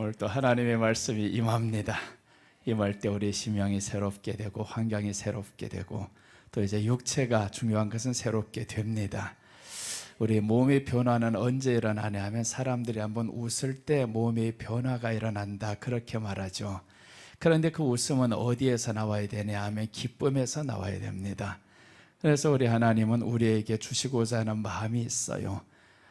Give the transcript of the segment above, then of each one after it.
오늘 또 하나님의 말씀이 임합니다. 임할 때 우리의 심령이 새롭게 되고 환경이 새롭게 되고 또 이제 육체가 중요한 것은 새롭게 됩니다. 우리 몸의 변화는 언제 일어나냐 하면 사람들이 한번 웃을 때 몸의 변화가 일어난다 그렇게 말하죠. 그런데 그 웃음은 어디에서 나와야 되냐 하면 기쁨에서 나와야 됩니다. 그래서 우리 하나님은 우리에게 주시고자 하는 마음이 있어요.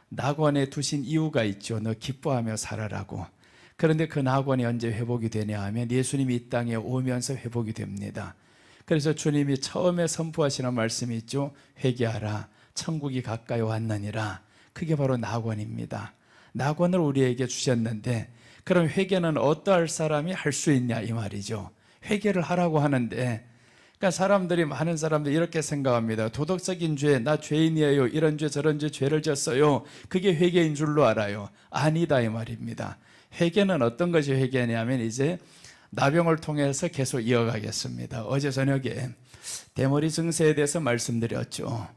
낙원에 두신 이유가 있죠. 너 기뻐하며 살아라고. 그런데 그 낙원이 언제 회복이 되냐 하면 예수님이 이 땅에 오면서 회복이 됩니다. 그래서 주님이 처음에 선포하시는 말씀이 있죠. 회개하라 천국이 가까이 왔느니라. 그게 바로 낙원입니다. 낙원을 우리에게 주셨는데 그럼 회개는 어떠할 사람이 할 수 있냐 이 말이죠. 회개를 하라고 하는데 그러니까 사람들이 많은 사람들이 이렇게 생각합니다. 도덕적인 죄, 나 죄인이에요. 이런 죄 저런 죄 죄를 졌어요. 그게 회개인 줄로 알아요. 아니다 이 말입니다. 회개는 어떤 것이 회개냐면 이제 나병을 통해서 계속 이어가겠습니다. 어제 저녁에 대머리 증세에 대해서 말씀드렸죠.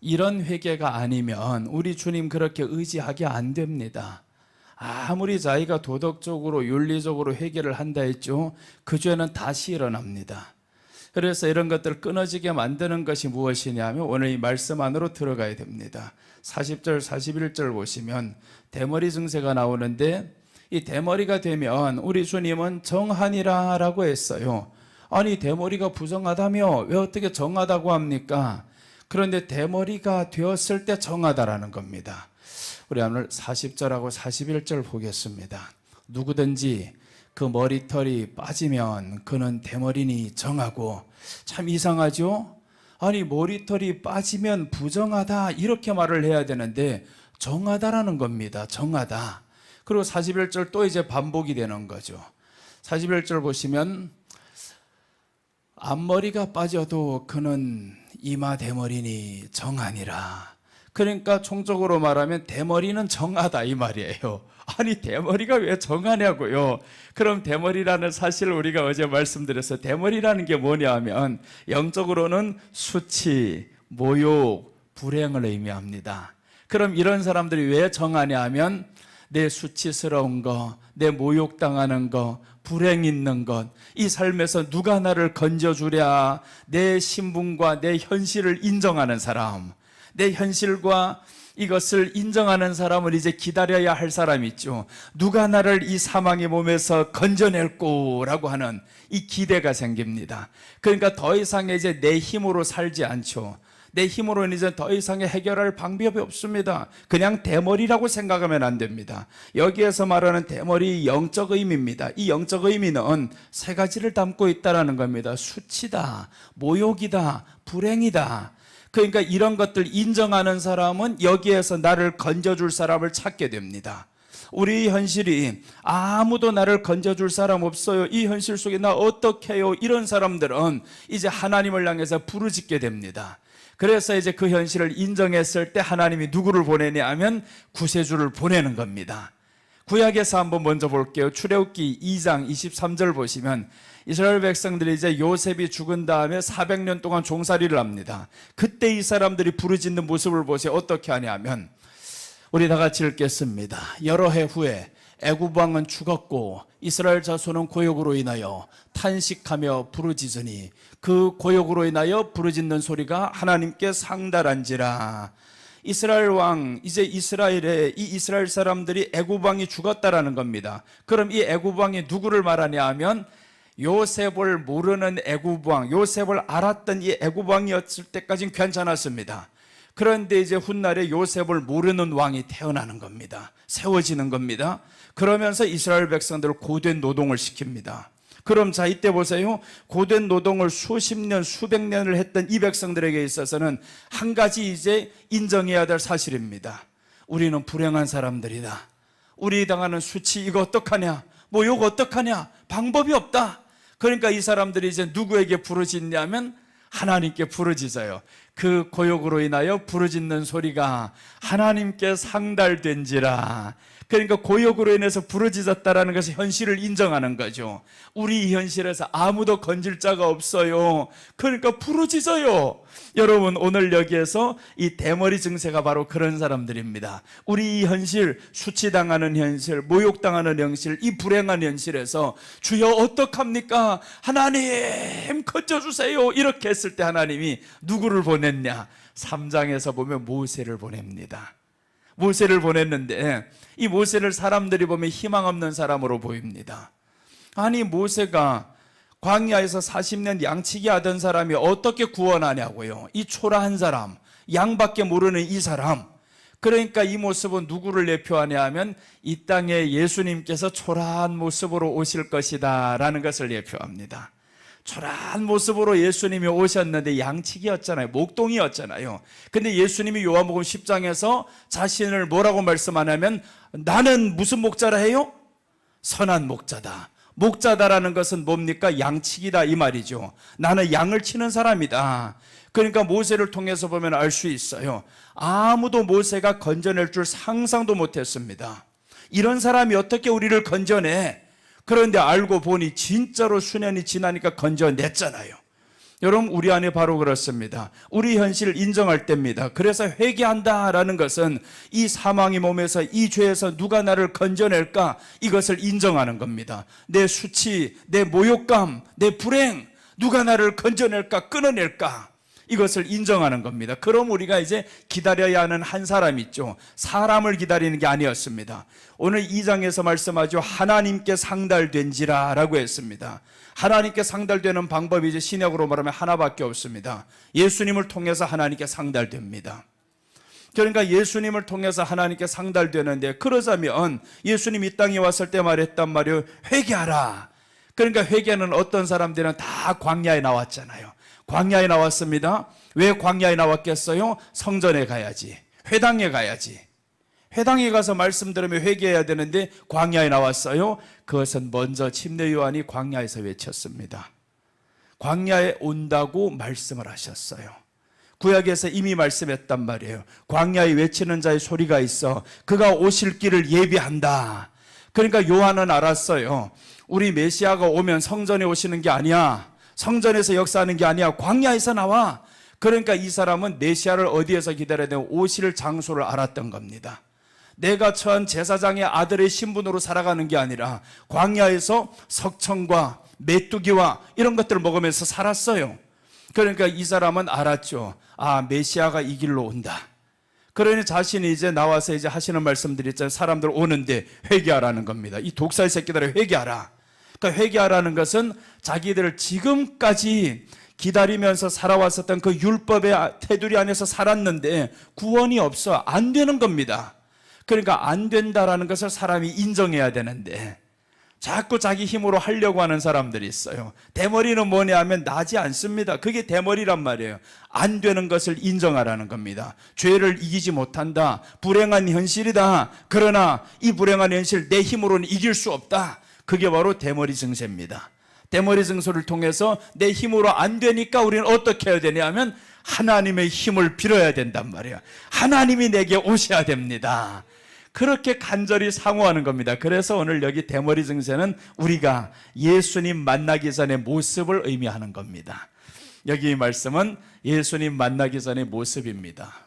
이런 회개가 아니면 우리 주님 그렇게 의지하게 안 됩니다. 아무리 자기가 도덕적으로 윤리적으로 회개를 한다 했죠. 그 죄는 다시 일어납니다. 그래서 이런 것들을 끊어지게 만드는 것이 무엇이냐 하면 오늘 이 말씀 안으로 들어가야 됩니다. 40절 41절 보시면 대머리 증세가 나오는데 이 대머리가 되면 우리 주님은 정하니라 라고 했어요. 아니 대머리가 부정하다며 왜 어떻게 정하다고 합니까? 그런데 대머리가 되었을 때 정하다라는 겁니다. 우리 오늘 40절하고 41절 보겠습니다. 누구든지 그 머리털이 빠지면 그는 대머리니 정하고. 참 이상하죠? 아니 머리털이 빠지면 부정하다 이렇게 말을 해야 되는데 정하다라는 겁니다. 정하다. 그리고 41절 또 이제 반복이 되는 거죠. 41절 보시면 앞머리가 빠져도 그는 이마 대머리니 정하니라. 그러니까 총적으로 말하면 대머리는 정하다 이 말이에요. 아니 대머리가 왜 정하냐고요. 그럼 대머리라는 사실을 우리가 어제 말씀드렸어요. 대머리라는 게 뭐냐 하면 영적으로는 수치, 모욕, 불행을 의미합니다. 그럼 이런 사람들이 왜 정하냐 하면 내 수치스러운 거, 내 모욕당하는 거, 불행 있는 것, 이 삶에서 누가 나를 건져주랴, 내 신분과 내 현실을 인정하는 사람, 내 현실과 이것을 인정하는 사람을 이제 기다려야 할 사람이 있죠. 누가 나를 이 사망의 몸에서 건져낼 거라고 하는 이 기대가 생깁니다. 그러니까 더 이상 이제 내 힘으로 살지 않죠. 내 힘으로는 이제 더 이상의 해결할 방법이 없습니다. 그냥 대머리라고 생각하면 안 됩니다. 여기에서 말하는 대머리 영적 의미입니다. 이 영적 의미는 세 가지를 담고 있다는 겁니다. 수치다, 모욕이다, 불행이다. 그러니까 이런 것들 인정하는 사람은 여기에서 나를 건져줄 사람을 찾게 됩니다. 우리 현실이 아무도 나를 건져줄 사람 없어요. 이 현실 속에 나 어떻게 해요? 이런 사람들은 이제 하나님을 향해서 부르짖게 됩니다. 그래서 이제 그 현실을 인정했을 때 하나님이 누구를 보내냐 하면 구세주를 보내는 겁니다. 구약에서 한번 먼저 볼게요. 출애굽기 2장 23절 보시면 이스라엘 백성들이 이제 요셉이 죽은 다음에 400년 동안 종살이를 합니다. 그때 이 사람들이 부르짖는 모습을 보세요. 어떻게 하냐면 우리 다 같이 읽겠습니다. 여러 해 후에 애굽 왕은 죽었고 이스라엘 자손은 고역으로 인하여 탄식하며 부르짖으니 그 고역으로 인하여 부르짖는 소리가 하나님께 상달한지라. 이스라엘 왕, 이제 이스라엘에 이 이스라엘 사람들이 애굽 왕이 죽었다라는 겁니다. 그럼 이 애굽 왕이 누구를 말하냐 하면 요셉을 모르는 애굽 왕, 요셉을 알았던 이 애굽 왕이었을 때까지는 괜찮았습니다. 그런데 이제 훗날에 요셉을 모르는 왕이 태어나는 겁니다. 세워지는 겁니다. 그러면서 이스라엘 백성들을 고된 노동을 시킵니다. 그럼 자 이때 보세요. 고된 노동을 수십 년, 수백 년을 했던 이 백성들에게 있어서는 한 가지 이제 인정해야 될 사실입니다. 우리는 불행한 사람들이다. 우리 당하는 수치 이거 어떡하냐, 모욕 어떡하냐, 방법이 없다. 그러니까 이 사람들이 이제 누구에게 부르짖냐면 하나님께 부르짖어요. 그 고역으로 인하여 부르짖는 소리가 하나님께 상달된지라. 그러니까 고역으로 인해서 부러지졌다라는 것을 현실을 인정하는 거죠. 우리 이 현실에서 아무도 건질 자가 없어요. 그러니까 부러지져요. 여러분, 오늘 여기에서 이 대머리 증세가 바로 그런 사람들입니다. 우리 이 현실, 수치당하는 현실, 모욕당하는 현실, 이 불행한 현실에서 주여 어떡합니까? 하나님 건져주세요. 이렇게 했을 때 하나님이 누구를 보냈냐? 3장에서 보면 모세를 보냅니다. 모세를 보냈는데 이 모세를 사람들이 보면 희망 없는 사람으로 보입니다. 아니, 모세가 광야에서 40년 양치기 하던 사람이 어떻게 구원하냐고요. 이 초라한 사람, 양밖에 모르는 이 사람. 그러니까 이 모습은 누구를 대표하냐 하면 이 땅에 예수님께서 초라한 모습으로 오실 것이다 라는 것을 대표합니다. 초라한 모습으로 예수님이 오셨는데 양치기였잖아요. 목동이었잖아요. 근데 예수님이 요한복음 10장에서 자신을 뭐라고 말씀하냐면 나는 무슨 목자라 해요? 선한 목자다. 목자다라는 것은 뭡니까? 양치기다 이 말이죠. 나는 양을 치는 사람이다. 그러니까 모세를 통해서 보면 알 수 있어요. 아무도 모세가 건져낼 줄 상상도 못했습니다. 이런 사람이 어떻게 우리를 건져내? 그런데 알고 보니 진짜로 수년이 지나니까 건져냈잖아요. 여러분, 우리 안에 바로 그렇습니다. 우리 현실을 인정할 때입니다. 그래서 회개한다라는 것은 이 사망의 몸에서, 이 죄에서 누가 나를 건져낼까? 이것을 인정하는 겁니다. 내 수치, 내 모욕감, 내 불행, 누가 나를 건져낼까? 끊어낼까? 이것을 인정하는 겁니다. 그럼 우리가 이제 기다려야 하는 한 사람이 있죠. 사람을 기다리는 게 아니었습니다. 오늘 2장에서 말씀하죠. 하나님께 상달된지라 라고 했습니다. 하나님께 상달되는 방법이 이제 신약으로 말하면 하나밖에 없습니다. 예수님을 통해서 하나님께 상달됩니다. 그러니까 예수님을 통해서 하나님께 상달되는데, 그러자면 예수님이 이 땅에 왔을 때 말했단 말이에요. 회개하라. 그러니까 회개는 어떤 사람들은 다 광야에 나왔잖아요. 광야에 나왔습니다. 왜 광야에 나왔겠어요? 성전에 가야지, 회당에 가야지. 회당에 가서 말씀 들으면 회개해야 되는데 광야에 나왔어요. 그것은 먼저 침례 요한이 광야에서 외쳤습니다. 광야에 온다고 말씀을 하셨어요. 구약에서 이미 말씀했단 말이에요. 광야에 외치는 자의 소리가 있어 그가 오실 길을 예비한다. 그러니까 요한은 알았어요. 우리 메시아가 오면 성전에 오시는 게 아니야. 성전에서 역사하는 게 아니야. 광야에서 나와. 그러니까 이 사람은 메시아를 어디에서 기다려야 되고 오실 장소를 알았던 겁니다. 내가 처한 제사장의 아들의 신분으로 살아가는 게 아니라 광야에서 석청과 메뚜기와 이런 것들을 먹으면서 살았어요. 그러니까 이 사람은 알았죠. 아, 메시아가 이 길로 온다. 그러니 자신이 이제 나와서 이제 하시는 말씀들이 있잖아요. 사람들 오는데 회개하라는 겁니다. 이 독사의 새끼들아 회개하라. 그러니까 회개하라는 것은 자기들을 지금까지 기다리면서 살아왔었던 그 율법의 테두리 안에서 살았는데 구원이 없어. 안 되는 겁니다. 그러니까 안 된다라는 것을 사람이 인정해야 되는데 자꾸 자기 힘으로 하려고 하는 사람들이 있어요. 대머리는 뭐냐 하면 나지 않습니다. 그게 대머리란 말이에요. 안 되는 것을 인정하라는 겁니다. 죄를 이기지 못한다. 불행한 현실이다. 그러나 이 불행한 현실 내 힘으로는 이길 수 없다. 그게 바로 대머리 증세입니다. 대머리 증세를 통해서 내 힘으로 안 되니까 우리는 어떻게 해야 되냐 하면 하나님의 힘을 빌어야 된단 말이에요. 하나님이 내게 오셔야 됩니다. 그렇게 간절히 상호하는 겁니다. 그래서 오늘 여기 대머리 증세는 우리가 예수님 만나기 전의 모습을 의미하는 겁니다. 여기 이 말씀은 예수님 만나기 전의 모습입니다.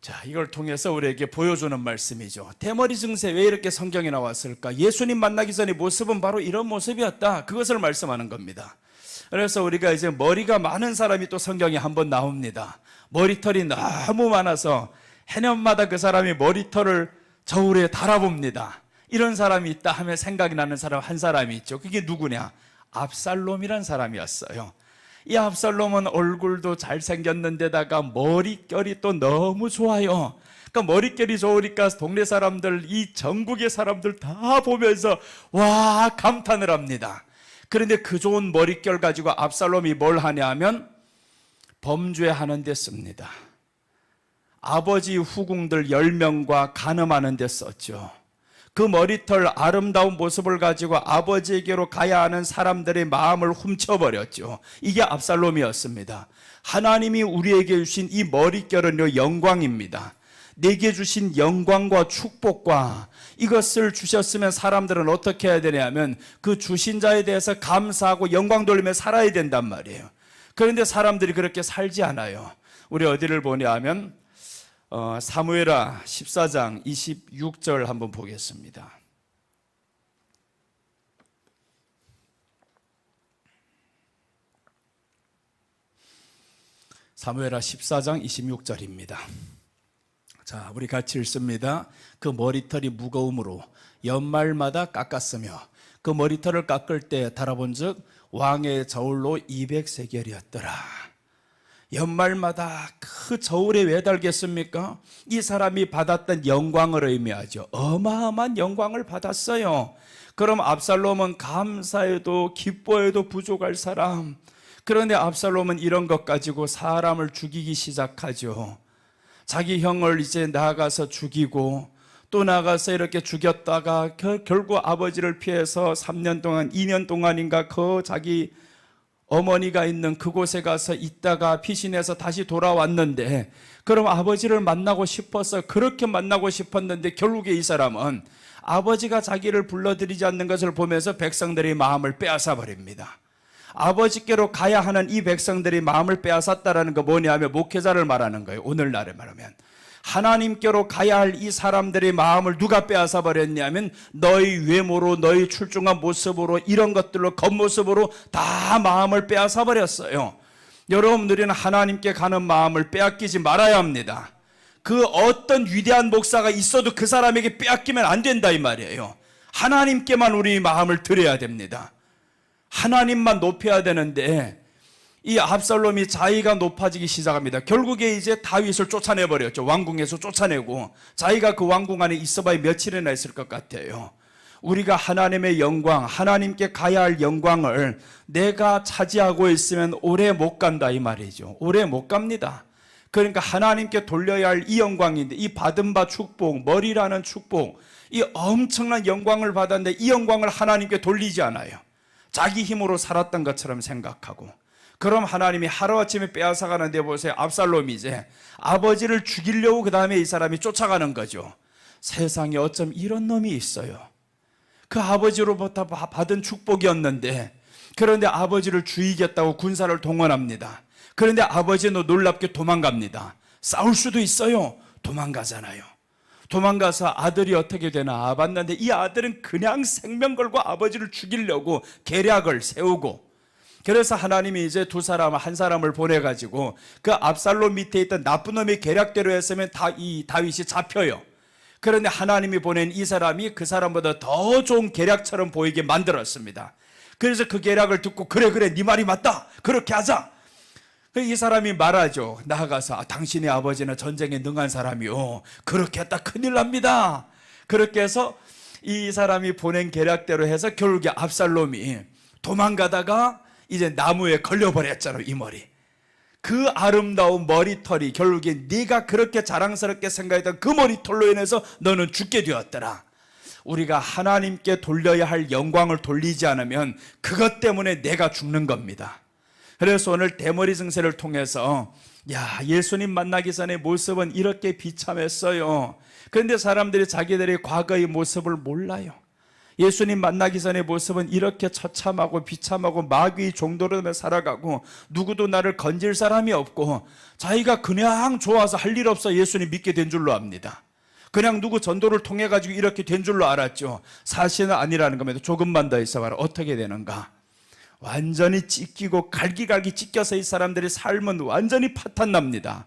자, 이걸 통해서 우리에게 보여주는 말씀이죠. 대머리 증세 왜 이렇게 성경에 나왔을까? 예수님 만나기 전의 모습은 바로 이런 모습이었다. 그것을 말씀하는 겁니다. 그래서 우리가 이제 머리가 많은 사람이 또 성경에 한번 나옵니다. 머리털이 너무 많아서 해년마다 그 사람이 머리털을 저울에 달아봅니다. 이런 사람이 있다 하면 생각이 나는 사람 한 사람이 있죠. 그게 누구냐? 압살롬이란 사람이었어요. 이 압살롬은 얼굴도 잘생겼는데다가 머릿결이 또 너무 좋아요. 그러니까 머릿결이 좋으니까 동네 사람들, 이 전국의 사람들 다 보면서 와 감탄을 합니다. 그런데 그 좋은 머릿결 가지고 압살롬이 뭘 하냐 하면 범죄하는 데 씁니다. 아버지 후궁들 10명과 간음하는 데 썼죠. 그 머리털 아름다운 모습을 가지고 아버지에게로 가야 하는 사람들의 마음을 훔쳐버렸죠. 이게 압살롬이었습니다. 하나님이 우리에게 주신 이 머릿결은요, 영광입니다. 내게 주신 영광과 축복과 이것을 주셨으면 사람들은 어떻게 해야 되냐면 그 주신 자에 대해서 감사하고 영광 돌리며 살아야 된단 말이에요. 그런데 사람들이 그렇게 살지 않아요. 우리 어디를 보냐 하면 사무엘하 14장 26절 한번 보겠습니다. 사무엘하 14장 26절입니다. 자, 우리 같이 읽습니다. 그 머리털이 무거움으로 연말마다 깎았으며 그 머리털을 깎을 때 달아본즉 왕의 저울로 200세겔이었더라. 연말마다 그 저울에 왜 달겠습니까? 이 사람이 받았던 영광을 의미하죠. 어마어마한 영광을 받았어요. 그럼 압살롬은 감사해도 기뻐해도 부족할 사람. 그런데 압살롬은 이런 것 가지고 사람을 죽이기 시작하죠. 자기 형을 이제 나아가서 죽이고 또 나가서 이렇게 죽였다가 결국 아버지를 피해서 3년 동안 2년 동안인가 그 자기 어머니가 있는 그곳에 가서 있다가 피신해서 다시 돌아왔는데, 그럼 아버지를 만나고 싶어서 그렇게 만나고 싶었는데 결국에 이 사람은 아버지가 자기를 불러들이지 않는 것을 보면서 백성들의 마음을 빼앗아 버립니다. 아버지께로 가야 하는 이 백성들이 마음을 빼앗았다라는 거 뭐냐면 목회자를 말하는 거예요. 오늘날에 말하면 하나님께로 가야 할 이 사람들의 마음을 누가 빼앗아 버렸냐면 너희 외모로, 너희 출중한 모습으로, 이런 것들로, 겉모습으로 다 마음을 빼앗아 버렸어요. 여러분들은 하나님께 가는 마음을 빼앗기지 말아야 합니다. 그 어떤 위대한 목사가 있어도 그 사람에게 빼앗기면 안 된다 이 말이에요. 하나님께만 우리 마음을 드려야 됩니다. 하나님만 높여야 되는데 이 압살롬이 자기가 높아지기 시작합니다. 결국에 이제 다윗을 쫓아내버렸죠. 왕궁에서 쫓아내고 자기가 그 왕궁 안에 있어봐야 며칠이나 있을 것 같아요. 우리가 하나님의 영광, 하나님께 가야 할 영광을 내가 차지하고 있으면 오래 못 간다 이 말이죠. 오래 못 갑니다. 그러니까 하나님께 돌려야 할 이 영광인데, 이 받은 바 축복, 머리라는 축복, 이 엄청난 영광을 받았는데 이 영광을 하나님께 돌리지 않아요. 자기 힘으로 살았던 것처럼 생각하고. 그럼 하나님이 하루아침에 빼앗아가는데 보세요. 압살롬이 이제 아버지를 죽이려고 그 다음에 이 사람이 쫓아가는 거죠. 세상에 어쩜 이런 놈이 있어요. 그 아버지로부터 받은 축복이었는데, 그런데 아버지를 죽이겠다고 군사를 동원합니다. 그런데 아버지는 놀랍게 도망갑니다. 싸울 수도 있어요. 도망가잖아요. 도망가서 아들이 어떻게 되나 봤는데 이 아들은 그냥 생명 걸고 아버지를 죽이려고 계략을 세우고, 그래서 하나님이 이제 두 사람, 한 사람을 보내가지고 그 압살롬 밑에 있던 나쁜 놈의 계략대로 했으면 이 다윗이 잡혀요. 그런데 하나님이 보낸 이 사람이 그 사람보다 더 좋은 계략처럼 보이게 만들었습니다. 그래서 그 계략을 듣고 그래 네 말이 맞다, 그렇게 하자. 이 사람이 말하죠. 나아가서 당신의 아버지는 전쟁에 능한 사람이요, 그렇게 했다 큰일 납니다. 그렇게 해서 이 사람이 보낸 계략대로 해서 결국에 압살롬이 도망가다가 이제 나무에 걸려버렸잖아요. 이 머리, 그 아름다운 머리털이 결국에 네가 그렇게 자랑스럽게 생각했던 그 머리털로 인해서 너는 죽게 되었더라. 우리가 하나님께 돌려야 할 영광을 돌리지 않으면 그것 때문에 내가 죽는 겁니다. 그래서 오늘 대머리 증세를 통해서 예수님 만나기 전의 모습은 이렇게 비참했어요. 그런데 사람들이 자기들의 과거의 모습을 몰라요. 예수님 만나기 전의 모습은 이렇게 처참하고 비참하고 마귀의 종도로 살아가고 누구도 나를 건질 사람이 없고 자기가 그냥 좋아서 할 일 없어 예수님 믿게 된 줄로 압니다. 그냥 누구 전도를 통해 가지고 이렇게 된 줄로 알았죠. 사실은 아니라는 겁니다. 조금만 더 있어봐라. 어떻게 되는가? 완전히 찢기고 갈기갈기 찢겨서 이 사람들의 삶은 완전히 파탄납니다.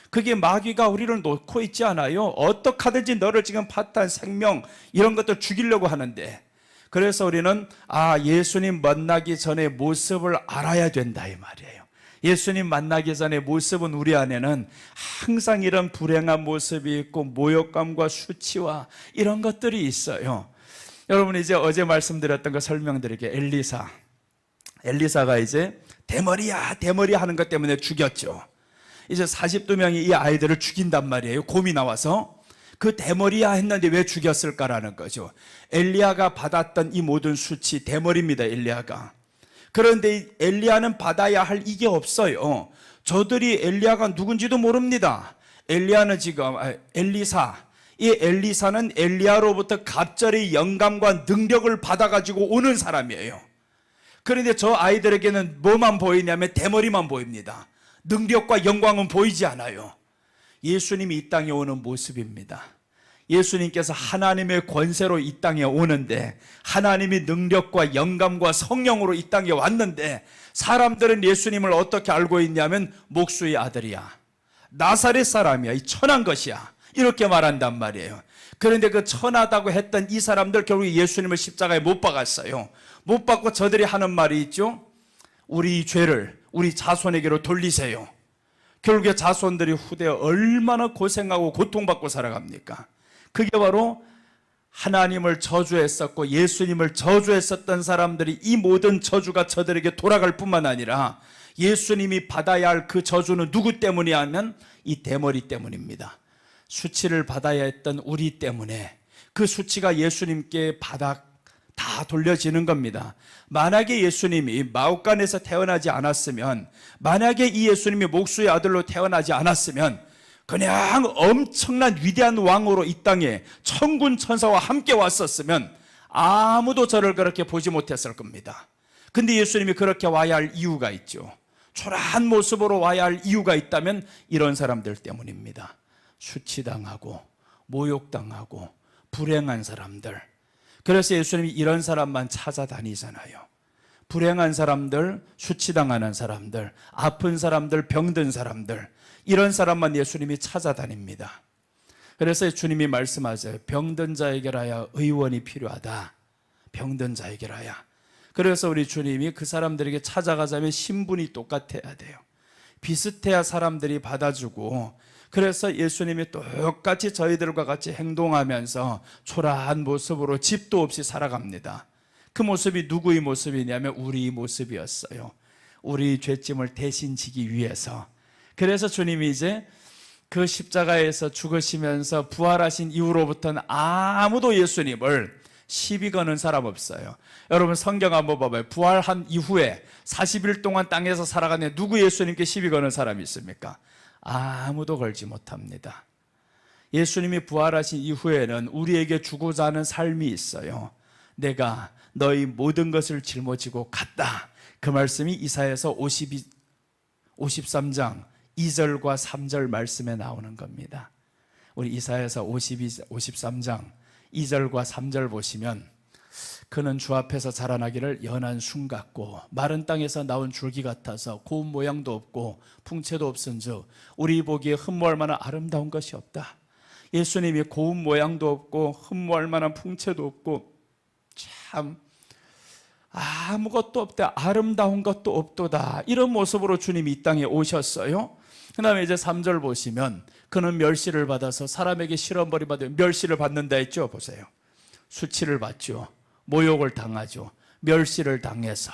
그게 마귀가 우리를 놓고 있지 않아요. 어떻게 하든지 너를 지금 파탄, 생명 이런 것들 죽이려고 하는데, 그래서 우리는 예수님 만나기 전에 모습을 알아야 된다 이 말이에요. 예수님 만나기 전에 모습은 우리 안에는 항상 이런 불행한 모습이 있고 모욕감과 수치와 이런 것들이 있어요. 여러분, 이제 어제 말씀드렸던 거 설명드릴게요. 엘리사가 이제 대머리야 대머리 하는 것 때문에 죽였죠. 이제 42명이 이 아이들을 죽인단 말이에요. 곰이 나와서. 그 대머리야 했는데 왜 죽였을까라는 거죠. 엘리야가 받았던 이 모든 수치 대머리입니다. 엘리야가. 그런데 엘리야는 받아야 할 이게 없어요. 저들이 엘리야가 누군지도 모릅니다. 엘리야는 지금 엘리사, 이 엘리사는 엘리야로부터 갑절의 영감과 능력을 받아가지고 오는 사람이에요. 그런데 저 아이들에게는 뭐만 보이냐면 대머리만 보입니다. 능력과 영광은 보이지 않아요. 예수님이 이 땅에 오는 모습입니다. 예수님께서 하나님의 권세로 이 땅에 오는데, 하나님이 능력과 영감과 성령으로 이 땅에 왔는데, 사람들은 예수님을 어떻게 알고 있냐면 목수의 아들이야, 나사렛 사람이야, 이 천한 것이야, 이렇게 말한단 말이에요. 그런데 그 천하다고 했던 이 사람들 결국 예수님을 십자가에 못 박았어요. 못 박고 저들이 하는 말이 있죠. 우리 죄를 우리 자손에게로 돌리세요. 결국에 자손들이 후대에 얼마나 고생하고 고통받고 살아갑니까? 그게 바로 하나님을 저주했었고 예수님을 저주했었던 사람들이 이 모든 저주가 저들에게 돌아갈 뿐만 아니라 예수님이 받아야 할 그 저주는 누구 때문이냐면 이 대머리 때문입니다. 수치를 받아야 했던 우리 때문에 그 수치가 예수님께 다 돌려지는 겁니다. 만약에 예수님이 마옥간에서 태어나지 않았으면, 만약에 이 예수님이 목수의 아들로 태어나지 않았으면 그냥 엄청난 위대한 왕으로 이 땅에 천군 천사와 함께 왔었으면 아무도 저를 그렇게 보지 못했을 겁니다. 근데 예수님이 그렇게 와야 할 이유가 있죠. 초라한 모습으로 와야 할 이유가 있다면 이런 사람들 때문입니다. 수치당하고 모욕당하고 불행한 사람들. 그래서 예수님이 이런 사람만 찾아다니잖아요. 불행한 사람들, 수치당하는 사람들, 아픈 사람들, 병든 사람들, 이런 사람만 예수님이 찾아다닙니다. 그래서 주님이 말씀하세요. 병든 자에게라야 의원이 필요하다. 병든 자에게라야. 그래서 우리 주님이 그 사람들에게 찾아가자면 신분이 똑같아야 돼요. 비슷해야 사람들이 받아주고, 그래서 예수님이 똑같이 저희들과 같이 행동하면서 초라한 모습으로 집도 없이 살아갑니다. 그 모습이 누구의 모습이냐면 우리 모습이었어요. 우리 죄짐을 대신 지기 위해서. 그래서 주님이 이제 그 십자가에서 죽으시면서 부활하신 이후로부터는 아무도 예수님을 시비 거는 사람 없어요. 여러분 성경 한번 봐봐요. 부활한 이후에 40일 동안 땅에서 살아가는 누구 예수님께 시비 거는 사람이 있습니까? 아무도 걸지 못합니다. 예수님이 부활하신 이후에는 우리에게 주고자 하는 삶이 있어요. 내가 너희 모든 것을 짊어지고 갔다. 그 말씀이 이사야서 53장 2절과 3절 말씀에 나오는 겁니다. 우리 이사야서 53장 2절과 3절 보시면, 그는 주 앞에서 자라나기를 연한 순 같고 마른 땅에서 나온 줄기 같아서 고운 모양도 없고 풍채도 없은즉 우리 보기에 흠모할 만한 아름다운 것이 없다. 예수님이 고운 모양도 없고 흠모할 만한 풍채도 없고 참 아무것도 없다, 아름다운 것도 없도다, 이런 모습으로 주님이 이 땅에 오셨어요. 그 다음에 이제 3절 보시면 그는 멸시를 받아서 사람에게 실어버림 받아. 멸시를 받는다 했죠. 보세요. 수치를 받죠. 모욕을 당하죠. 멸시를 당해서,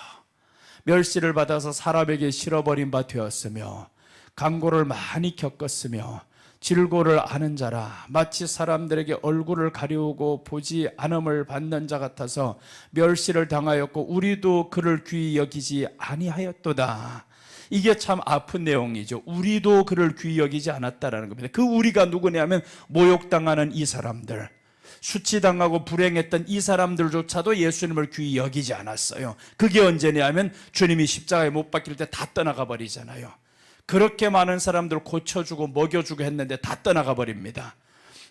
멸시를 받아서 사람에게 실어버린 바 되었으며 강고를 많이 겪었으며 질고를 아는 자라 마치 사람들에게 얼굴을 가리우고 보지 않음을 받는 자 같아서 멸시를 당하였고 우리도 그를 귀히 여기지 아니하였도다. 이게 참 아픈 내용이죠. 우리도 그를 귀히 여기지 않았다라는 겁니다. 그 우리가 누구냐면 모욕당하는 이 사람들, 수치당하고 불행했던 이 사람들조차도 예수님을 귀히 여기지 않았어요. 그게 언제냐면 주님이 십자가에 못 박힐 때 다 떠나가 버리잖아요. 그렇게 많은 사람들 고쳐주고 먹여주고 했는데 다 떠나가 버립니다.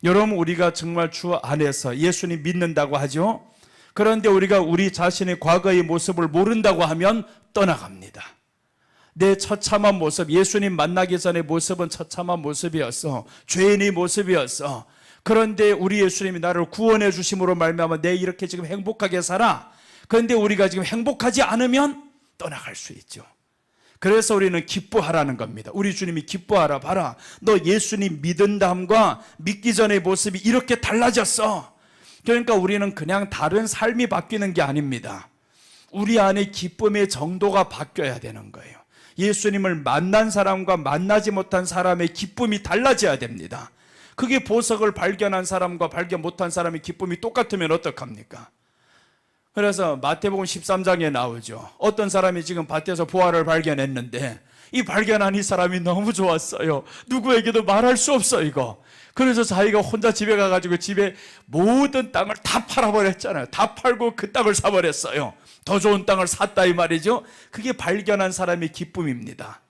여러분, 우리가 정말 주 안에서 예수님 믿는다고 하죠. 그런데 우리가 우리 자신의 과거의 모습을 모른다고 하면 떠나갑니다. 내 처참한 모습, 예수님 만나기 전의 모습은 처참한 모습이었어. 죄인의 모습이었어. 그런데 우리 예수님이 나를 구원해 주심으로 말미암아 내 이렇게 지금 행복하게 살아. 그런데 우리가 지금 행복하지 않으면 떠나갈 수 있죠. 그래서 우리는 기뻐하라는 겁니다. 우리 주님이 기뻐하라. 봐라, 너 예수님 믿은 다음과 믿기 전의 모습이 이렇게 달라졌어. 그러니까 우리는 그냥 다른 삶이 바뀌는 게 아닙니다. 우리 안에 기쁨의 정도가 바뀌어야 되는 거예요. 예수님을 만난 사람과 만나지 못한 사람의 기쁨이 달라져야 됩니다. 그게 보석을 발견한 사람과 발견 못한 사람의 기쁨이 똑같으면 어떡합니까? 그래서 마태복음 13장에 나오죠. 어떤 사람이 지금 밭에서 보화를 발견했는데 이 발견한 이 사람이 너무 좋았어요. 누구에게도 말할 수 없어 이거. 그래서 자기가 혼자 집에 가가지고 집에 모든 땅을 다 팔아버렸잖아요. 다 팔고 그 땅을 사버렸어요. 더 좋은 땅을 샀다 이 말이죠. 그게 발견한 사람의 기쁨입니다.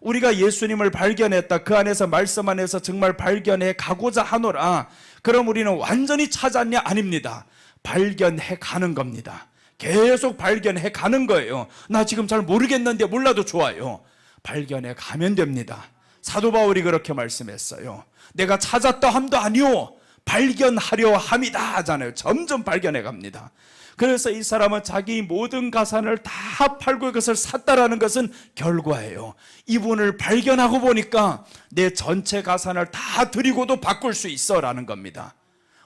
우리가 예수님을 발견했다, 그 안에서 말씀 안에서 정말 발견해 가고자 하노라, 그럼 우리는 완전히 찾았냐? 아닙니다. 발견해 가는 겁니다. 계속 발견해 가는 거예요. 나 지금 잘 모르겠는데 몰라도 좋아요. 발견해 가면 됩니다. 사도 바울이 그렇게 말씀했어요. 내가 찾았다 함도 아니오, 발견하려 함이다 하잖아요. 점점 발견해 갑니다. 그래서 이 사람은 자기 모든 가산을 다 팔고 그것을 샀다라는 것은 결과예요. 이분을 발견하고 보니까 내 전체 가산을 다 드리고도 바꿀 수 있어 라는 겁니다.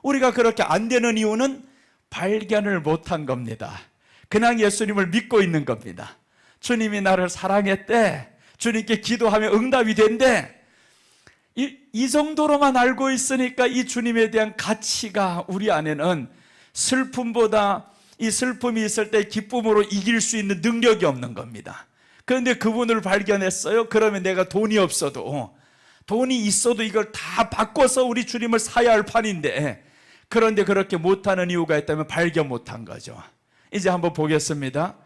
우리가 그렇게 안 되는 이유는 발견을 못한 겁니다. 그냥 예수님을 믿고 있는 겁니다. 주님이 나를 사랑했대, 주님께 기도하면 응답이 된대, 이 정도로만 알고 있으니까 이 주님에 대한 가치가 우리 안에는 슬픔보다, 이 슬픔이 있을 때 기쁨으로 이길 수 있는 능력이 없는 겁니다. 그런데 그분을 발견했어요. 그러면 내가 돈이 없어도, 돈이 있어도 이걸 다 바꿔서 우리 주님을 사야 할 판인데, 그런데 그렇게 못하는 이유가 있다면 발견 못한 거죠. 이제 한번 보겠습니다.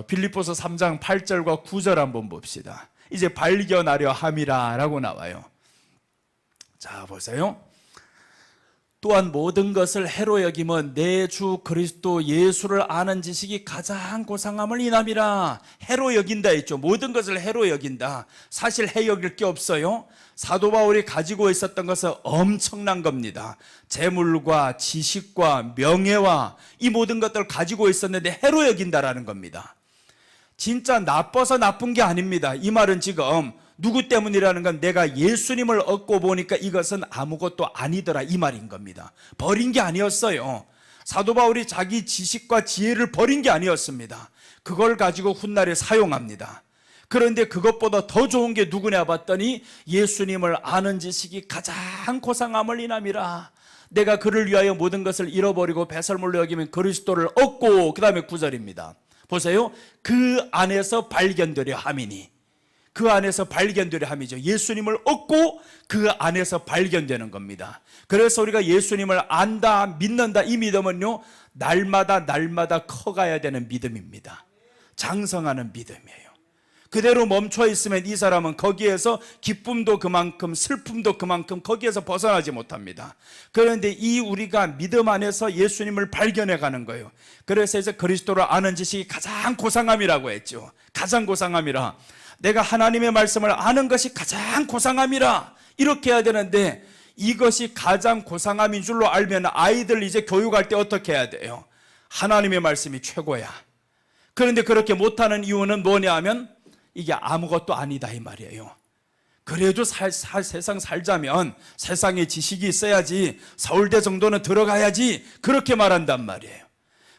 빌립보서 3장 8절과 9절 한번 봅시다. 이제 발견하려 함이라 라고 나와요. 자, 보세요. 또한 모든 것을 해로 여김은 내 주 그리스도 예수를 아는 지식이 가장 고상함을 인함이라. 해로 여긴다 했죠. 모든 것을 해로 여긴다. 사실 해 여길 게 없어요. 사도 바울이 가지고 있었던 것은 엄청난 겁니다. 재물과 지식과 명예와 이 모든 것들을 가지고 있었는데 해로 여긴다라는 겁니다. 진짜 나빠서 나쁜 게 아닙니다. 이 말은 지금 누구 때문이라는 건 내가 예수님을 얻고 보니까 이것은 아무것도 아니더라 이 말인 겁니다. 버린 게 아니었어요. 사도 바울이 자기 지식과 지혜를 버린 게 아니었습니다. 그걸 가지고 훗날에 사용합니다. 그런데 그것보다 더 좋은 게 누구냐 봤더니 예수님을 아는 지식이 가장 고상함을 인함이라. 내가 그를 위하여 모든 것을 잃어버리고 배설물로 여기면 그리스도를 얻고, 그 다음에 9절입니다. 보세요. 그 안에서 발견되려 함이니. 그 안에서 발견되려 함이죠. 예수님을 얻고 그 안에서 발견되는 겁니다. 그래서 우리가 예수님을 안다, 믿는다, 이 믿음은요, 날마다 커가야 되는 믿음입니다. 장성하는 믿음이에요. 그대로 멈춰 있으면 이 사람은 거기에서 기쁨도 그만큼 슬픔도 그만큼 거기에서 벗어나지 못합니다. 그런데 이 우리가 믿음 안에서 예수님을 발견해 가는 거예요. 그래서 이제 그리스도를 아는 지식이 가장 고상함이라고 했죠. 가장 고상함이라. 내가 하나님의 말씀을 아는 것이 가장 고상함이라, 이렇게 해야 되는데, 이것이 가장 고상함인 줄로 알면 아이들 이제 교육할 때 어떻게 해야 돼요? 하나님의 말씀이 최고야. 그런데 그렇게 못하는 이유는 뭐냐 하면 이게 아무것도 아니다 이 말이에요. 그래도 세상 살자면 세상에 지식이 있어야지, 서울대 정도는 들어가야지, 그렇게 말한단 말이에요.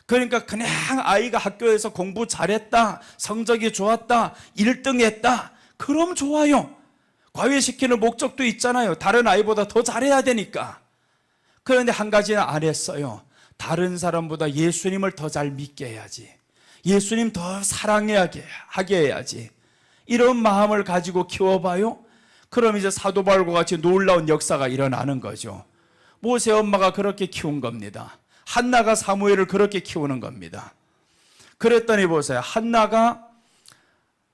그러니까 그냥 아이가 학교에서 공부 잘했다, 성적이 좋았다, 1등 했다, 그럼 좋아요. 과외시키는 목적도 있잖아요. 다른 아이보다 더 잘해야 되니까. 그런데 한 가지는 안 했어요. 다른 사람보다 예수님을 더 잘 믿게 해야지, 예수님 더 사랑하게 해야지, 이런 마음을 가지고 키워봐요. 그럼 이제 사도 바울과 같이 놀라운 역사가 일어나는 거죠. 모세 엄마가 그렇게 키운 겁니다. 한나가 사무엘을 그렇게 키우는 겁니다. 그랬더니 보세요. 한나가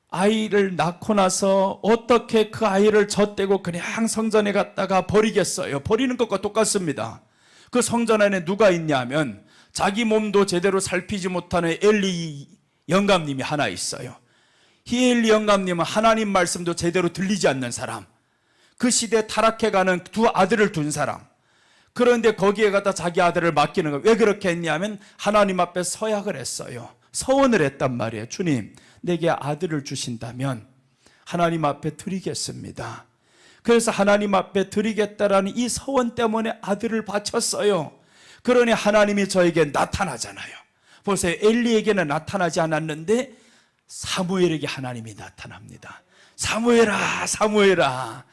아이를 낳고 나서 어떻게 그 아이를 젖대고 그냥 성전에 갔다가 버리겠어요? 버리는 것과 똑같습니다. 그 성전 안에 누가 있냐면 자기 몸도 제대로 살피지 못하는 엘리 영감님이 하나 있어요. 이 엘리 영감님은 하나님 말씀도 제대로 들리지 않는 사람, 그 시대에 타락해가는 두 아들을 둔 사람. 그런데 거기에 갖다 자기 아들을 맡기는 거예요. 왜 그렇게 했냐면 하나님 앞에 서약을 했어요. 서원을 했단 말이에요. 주님, 내게 아들을 주신다면 하나님 앞에 드리겠습니다. 그래서 하나님 앞에 드리겠다라는 이 서원 때문에 아들을 바쳤어요. 그러니 하나님이 저에게 나타나잖아요. 보세요. 엘리에게는 나타나지 않았는데 사무엘에게 하나님이 나타납니다. 사무엘아, 사무엘아.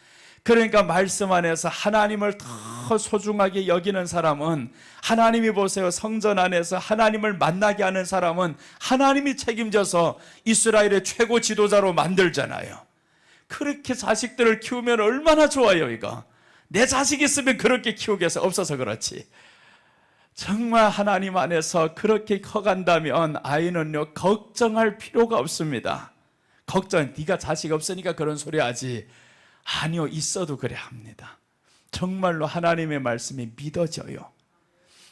그러니까 말씀 안에서 하나님을 더 소중하게 여기는 사람은, 하나님이 보세요, 성전 안에서 하나님을 만나게 하는 사람은 하나님이 책임져서 이스라엘의 최고 지도자로 만들잖아요. 그렇게 자식들을 키우면 얼마나 좋아요. 이거 내 자식 있으면 그렇게 키우겠어. 없어서 그렇지. 정말 하나님 안에서 그렇게 커간다면 아이는요, 걱정할 필요가 없습니다. 걱정, 네가 자식 없으니까 그런 소리 하지. 아니요, 있어도 그래 합니다. 정말로 하나님의 말씀이 믿어져요.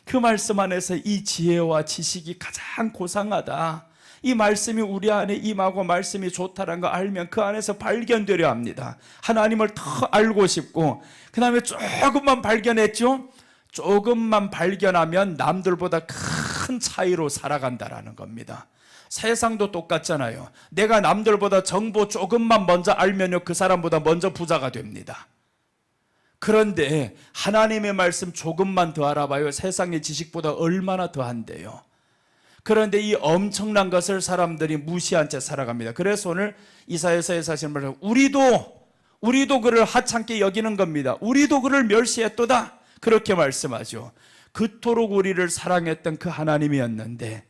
그 말씀 안에서 이 지혜와 지식이 가장 고상하다, 이 말씀이 우리 안에 임하고 말씀이 좋다는 거 알면 그 안에서 발견되려 합니다. 하나님을 더 알고 싶고, 그 다음에 조금만 발견했죠? 조금만 발견하면 남들보다 큰 차이로 살아간다라는 겁니다. 세상도 똑같잖아요. 내가 남들보다 정보 조금만 먼저 알면요, 그 사람보다 먼저 부자가 됩니다. 그런데 하나님의 말씀 조금만 더 알아봐요. 세상의 지식보다 얼마나 더한데요. 그런데 이 엄청난 것을 사람들이 무시한 채 살아갑니다. 그래서 오늘 이사야서에서 하시는 말씀, 우리도 그를 하찮게 여기는 겁니다. 우리도 그를 멸시했도다, 그렇게 말씀하죠. 그토록 우리를 사랑했던 그 하나님이었는데,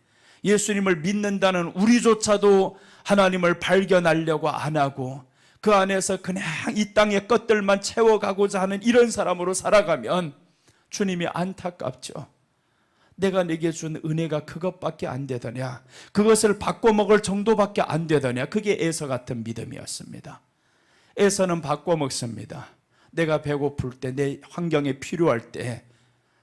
예수님을 믿는다는 우리조차도 하나님을 발견하려고 안 하고 그 안에서 그냥 이 땅의 것들만 채워가고자 하는 이런 사람으로 살아가면 주님이 안타깝죠. 내가 내게 준 은혜가 그것밖에 안 되더냐, 그것을 바꿔 먹을 정도밖에 안 되더냐. 그게 에서 같은 믿음이었습니다. 에서는 바꿔 먹습니다. 내가 배고플 때, 내 환경에 필요할 때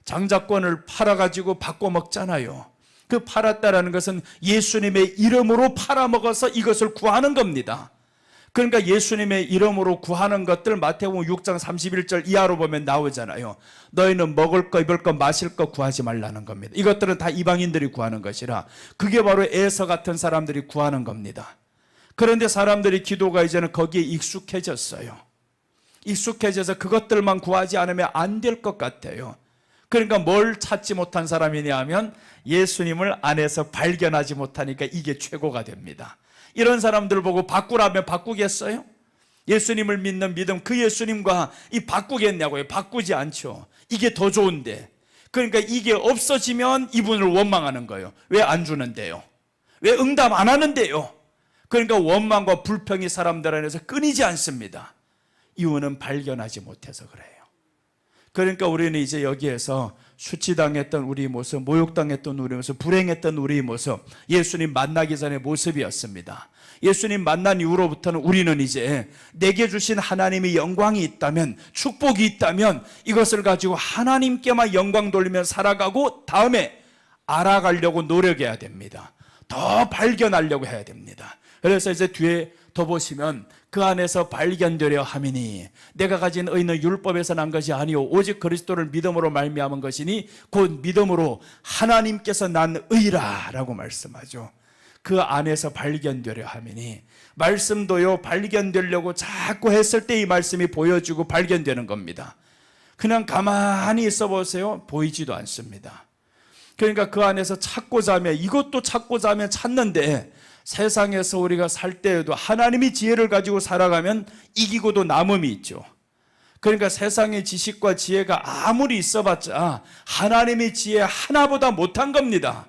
장자권을 팔아가지고 바꿔 먹잖아요. 그 팔았다라는 것은 예수님의 이름으로 팔아먹어서 이것을 구하는 겁니다. 그러니까 예수님의 이름으로 구하는 것들 마태복음 6장 31절 이하로 보면 나오잖아요. 너희는 먹을 거, 입을 거, 마실 거 구하지 말라는 겁니다. 이것들은 다 이방인들이 구하는 것이라, 그게 바로 에서 같은 사람들이 구하는 겁니다. 그런데 사람들이 기도가 이제는 거기에 익숙해졌어요. 익숙해져서 그것들만 구하지 않으면 안 될 것 같아요. 그러니까 뭘 찾지 못한 사람이냐 하면 예수님을 안에서 발견하지 못하니까 이게 최고가 됩니다. 이런 사람들 보고 바꾸라면 바꾸겠어요? 예수님을 믿는 믿음, 그 예수님과 이 바꾸겠냐고요? 바꾸지 않죠. 이게 더 좋은데. 그러니까 이게 없어지면 이분을 원망하는 거예요. 왜 안 주는데요? 왜 응답 안 하는데요? 그러니까 원망과 불평이 사람들 안에서 끊이지 않습니다. 이유는 발견하지 못해서 그래요. 그러니까 우리는 이제 여기에서 수치당했던 우리 모습, 모욕당했던 우리 모습, 불행했던 우리 모습, 예수님 만나기 전의 모습이었습니다. 예수님 만난 이후로부터는 우리는 이제 내게 주신 하나님의 영광이 있다면, 축복이 있다면 이것을 가지고 하나님께만 영광 돌리며 살아가고 다음에 알아가려고 노력해야 됩니다. 더 발견하려고 해야 됩니다. 그래서 이제 뒤에 더 보시면 그 안에서 발견되려 함이니 내가 가진 의는 율법에서 난 것이 아니오 오직 그리스도를 믿음으로 말미암은 것이니 곧 믿음으로 하나님께서 난 의라 라고 말씀하죠. 그 안에서 발견되려 함이니, 말씀도요 발견되려고 자꾸 했을 때 이 말씀이 보여지고 발견되는 겁니다. 그냥 가만히 있어 보세요. 보이지도 않습니다. 그러니까 그 안에서 찾고자 하면, 이것도 찾고자 하면 찾는데, 세상에서 우리가 살 때에도 하나님이 지혜를 가지고 살아가면 이기고도 남음이 있죠. 그러니까 세상의 지식과 지혜가 아무리 있어봤자 하나님의 지혜 하나보다 못한 겁니다.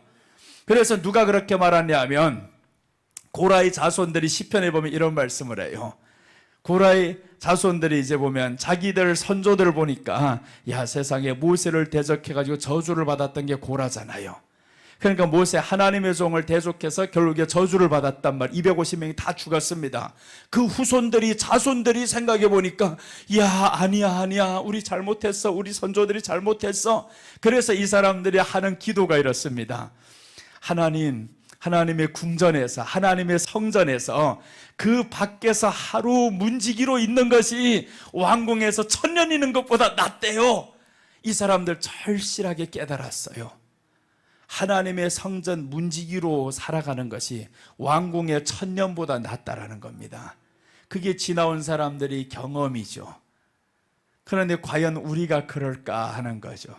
그래서 누가 그렇게 말하냐 하면, 고라의 자손들이 시편에 보면 이런 말씀을 해요. 고라의 자손들이 이제 보면 자기들 선조들을 보니까, 야, 세상에 모세를 대적해가지고 저주를 받았던 게 고라잖아요. 그러니까 모세 하나님의 종을 대적해서 결국에 저주를 받았단 말, 250명이 다 죽었습니다. 그 후손들이, 자손들이 생각해 보니까, 야, 아니야, 우리 잘못했어, 우리 선조들이 잘못했어. 그래서 이 사람들이 하는 기도가 이렇습니다. 하나님의 궁전에서, 하나님의 성전에서 그 밖에서 하루 문지기로 있는 것이 왕궁에서 1000년 있는 것보다 낫대요. 이 사람들 절실하게 깨달았어요. 하나님의 성전 문지기로 살아가는 것이 왕궁의 1000년보다 낫다라는 겁니다. 그게 지나온 사람들이 경험이죠. 그런데 과연 우리가 그럴까 하는 거죠.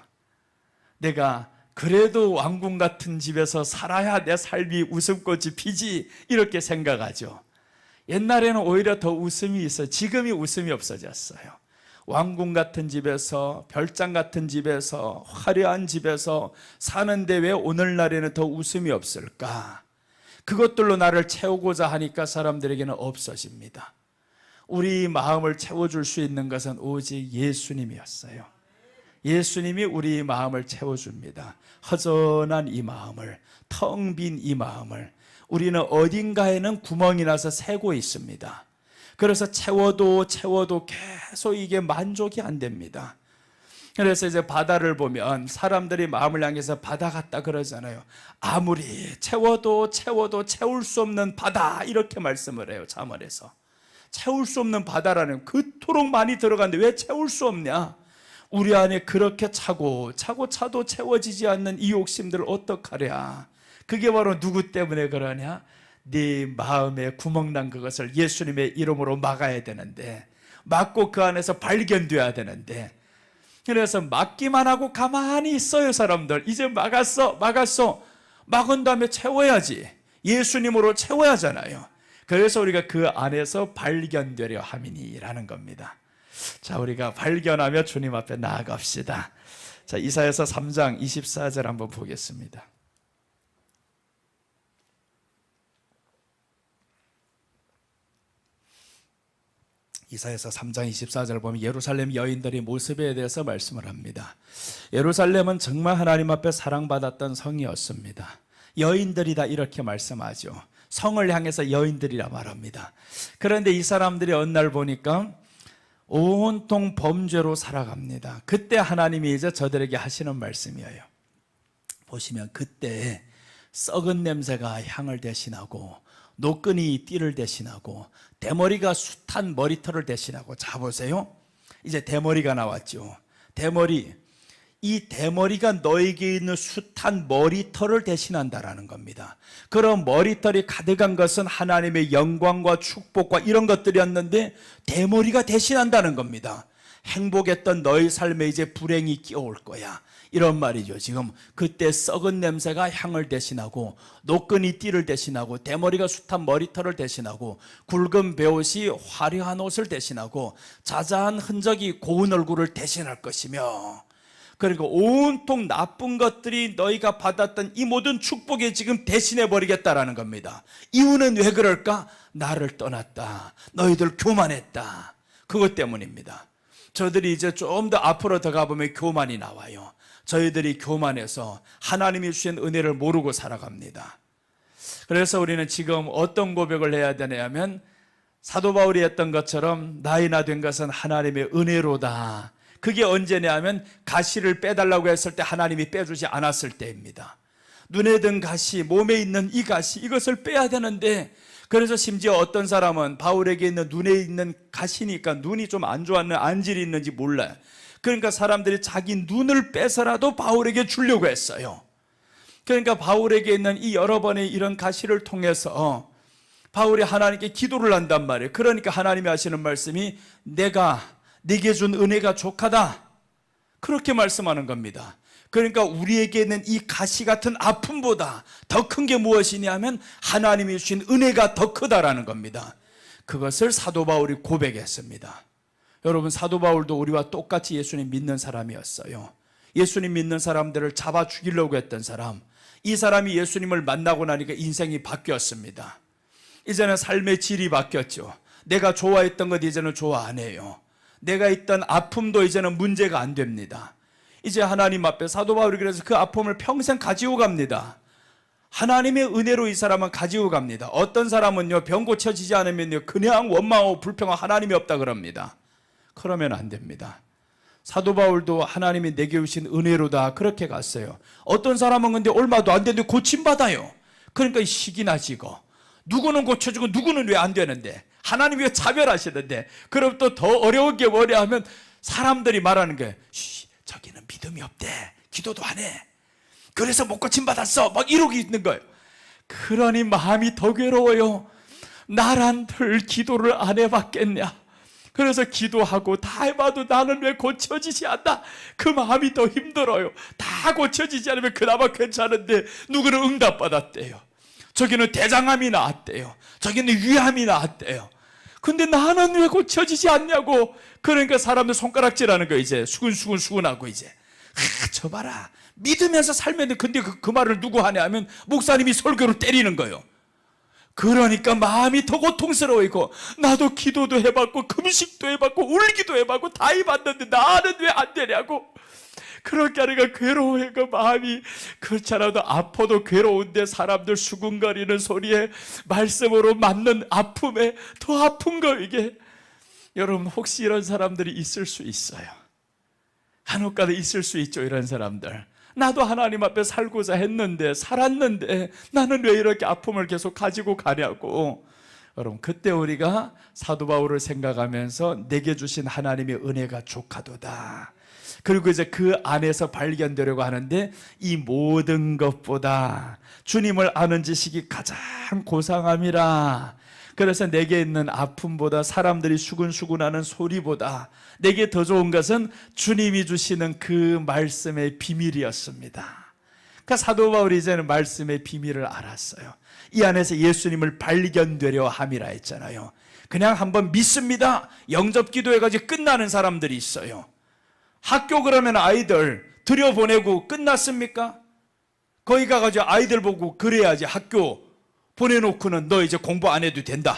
내가 그래도 왕궁 같은 집에서 살아야 내 삶이 웃음꽃이 피지, 이렇게 생각하죠. 옛날에는 오히려 더 웃음이 있어요. 지금이 웃음이 없어졌어요. 왕궁 같은 집에서, 별장 같은 집에서, 화려한 집에서 사는데 왜 오늘날에는 더 웃음이 없을까? 그것들로 나를 채우고자 하니까 사람들에게는 없어집니다. 우리 마음을 채워줄 수 있는 것은 오직 예수님이었어요. 예수님이 우리 마음을 채워줍니다. 허전한 이 마음을, 텅 빈 이 마음을. 우리는 어딘가에는 구멍이 나서 새고 있습니다. 그래서 채워도 계속 이게 만족이 안 됩니다. 그래서 이제 바다를 보면 사람들이 마음을 향해서 바다 같다 그러잖아요. 아무리 채워도 채울 수 없는 바다, 이렇게 말씀을 해요. 잠언에서. 채울 수 없는 바다라는, 그토록 많이 들어갔는데 왜 채울 수 없냐? 우리 안에 그렇게 차도 채워지지 않는 이 욕심들을 어떡하랴? 그게 바로 누구 때문에 그러냐? 네 마음에 구멍난 그것을 예수님의 이름으로 막아야 되는데, 막고 그 안에서 발견돼야 되는데, 그래서 막기만 하고 가만히 있어요. 사람들 이제 막았어. 막은 다음에 채워야지. 예수님으로 채워야 하잖아요. 그래서 우리가 그 안에서 발견되려 함이니라는 겁니다. 자, 우리가 발견하며 주님 앞에 나아갑시다. 자, 이사야서 3장 24절 한번 보겠습니다. 이사야서 3장 24절 보면 예루살렘 여인들의 모습에 대해서 말씀을 합니다. 예루살렘은 정말 하나님 앞에 사랑받았던 성이었습니다. 여인들이다, 이렇게 말씀하죠. 성을 향해서 여인들이라 말합니다. 그런데 이 사람들이 어느 날 보니까 온통 범죄로 살아갑니다. 그때 하나님이 이제 저들에게 하시는 말씀이에요. 보시면 그때 썩은 냄새가 향을 대신하고, 노끈이 띠를 대신하고, 대머리가 숱한 머리털을 대신하고. 자, 보세요. 이제 대머리가 나왔죠. 대머리. 이 대머리가 너에게 있는 숱한 머리털을 대신한다라는 겁니다. 그런 머리털이 가득한 것은 하나님의 영광과 축복과 이런 것들이었는데 대머리가 대신한다는 겁니다. 행복했던 너의 삶에 이제 불행이 끼어올 거야, 이런 말이죠. 지금 그때 썩은 냄새가 향을 대신하고, 노끈이 띠를 대신하고, 대머리가 숱한 머리털을 대신하고, 굵은 베옷이 화려한 옷을 대신하고, 자자한 흔적이 고운 얼굴을 대신할 것이며, 그리고 온통 나쁜 것들이 너희가 받았던 이 모든 축복에 지금 대신해 버리겠다라는 겁니다. 이유는 왜 그럴까? 나를 떠났다, 너희들 교만했다, 그것 때문입니다. 저들이 이제 좀 더 앞으로 더 가보면 교만이 나와요. 저희들이 교만해서 하나님이 주신 은혜를 모르고 살아갑니다. 그래서 우리는 지금 어떤 고백을 해야 되냐면, 사도 바울이 했던 것처럼 나이나 된 것은 하나님의 은혜로다. 그게 언제냐 하면 가시를 빼달라고 했을 때 하나님이 빼주지 않았을 때입니다. 눈에 든 가시, 몸에 있는 이 가시, 이것을 빼야 되는데, 그래서 심지어 어떤 사람은 바울에게 있는 눈에 있는 가시니까 눈이 좀 안 좋았는 안질이 있는지 몰라요. 그러니까 사람들이 자기 눈을 빼서라도 바울에게 주려고 했어요. 그러니까 바울에게 있는 이 여러 번의 이런 가시를 통해서 바울이 하나님께 기도를 한단 말이에요. 그러니까 하나님이 하시는 말씀이 내가 네게 준 은혜가 족하다, 그렇게 말씀하는 겁니다. 그러니까 우리에게 있는 이 가시 같은 아픔보다 더 큰 게 무엇이냐 하면 하나님이 주신 은혜가 더 크다라는 겁니다. 그것을 사도 바울이 고백했습니다. 여러분, 사도 바울도 우리와 똑같이 예수님 믿는 사람이었어요. 예수님 믿는 사람들을 잡아 죽이려고 했던 사람. 이 사람이 예수님을 만나고 나니까 인생이 바뀌었습니다. 이제는 삶의 질이 바뀌었죠. 내가 좋아했던 것 이제는 좋아 안 해요. 내가 있던 아픔도 이제는 문제가 안 됩니다. 이제 하나님 앞에 사도 바울이 그래서 그 아픔을 평생 가지고 갑니다. 하나님의 은혜로 이 사람은 가지고 갑니다. 어떤 사람은요, 병 고쳐지지 않으면요, 그냥 원망하고 불평하고 하나님이 없다 그럽니다. 그러면 안 됩니다. 사도 바울도 하나님이 내게 주신 은혜로다, 그렇게 갔어요. 어떤 사람은 근데 얼마도 안 되는데 고침받아요. 그러니까 식이 나지고, 누구는 고쳐지고 누구는 왜 안 되는데, 하나님이 왜 차별하시는데. 그럼 또 더 어려운 게 뭐냐 하면 사람들이 말하는 게, 저기는 믿음이 없대, 기도도 안 해, 그래서 못 고침받았어, 막 이러고 있는 거예요. 그러니 마음이 더 괴로워요. 나란들 기도를 안 해봤겠냐, 그래서 기도하고 다 해봐도 나는 왜 고쳐지지 않나, 그 마음이 더 힘들어요. 다 고쳐지지 않으면 그나마 괜찮은데 누구는 응답받았대요, 저기는 대장암이 나왔대요, 저기는 위암이 나왔대요. 근데 나는 왜 고쳐지지 않냐고. 그러니까 사람들 손가락질하는 거 이제 수근수근하고 이제 저 봐라 믿으면서 살면 돼. 근데 그 말을 누구 하냐 하면 목사님이 설교를 때리는 거예요. 그러니까 마음이 더 고통스러워지고 나도 기도도 해봤고 금식도 해봤고 울기도 해봤고 다 해봤는데 나는 왜 안 되냐고. 그렇게 하니까 괴로워해. 그 마음이 그렇지 않아도 아파도 괴로운데 사람들 수군거리는 소리에 말씀으로 맞는 아픔에 더 아픈 거 이게. 여러분 혹시 이런 사람들이 있을 수 있어요. 간혹가다 있을 수 있죠. 이런 사람들. 나도 하나님 앞에 살고자 했는데 살았는데 나는 왜 이렇게 아픔을 계속 가지고 가냐고. 여러분 그때 우리가 사도 바울을 생각하면서 내게 주신 하나님의 은혜가 족하도다. 그리고 이제 그 안에서 발견되려고 하는데 이 모든 것보다 주님을 아는 지식이 가장 고상함이라. 그래서 내게 있는 아픔보다 사람들이 수근수근하는 소리보다 내게 더 좋은 것은 주님이 주시는 그 말씀의 비밀이었습니다. 그러니까 사도 바울이 이제는 말씀의 비밀을 알았어요. 이 안에서 예수님을 발견되려 함이라 했잖아요. 그냥 한번 믿습니다 영접 기도해가지고 끝나는 사람들이 있어요. 학교 그러면 아이들 들여보내고 끝났습니까? 거기 가가지고 아이들 보고 그래야지. 학교 보내놓고는 너 이제 공부 안 해도 된다,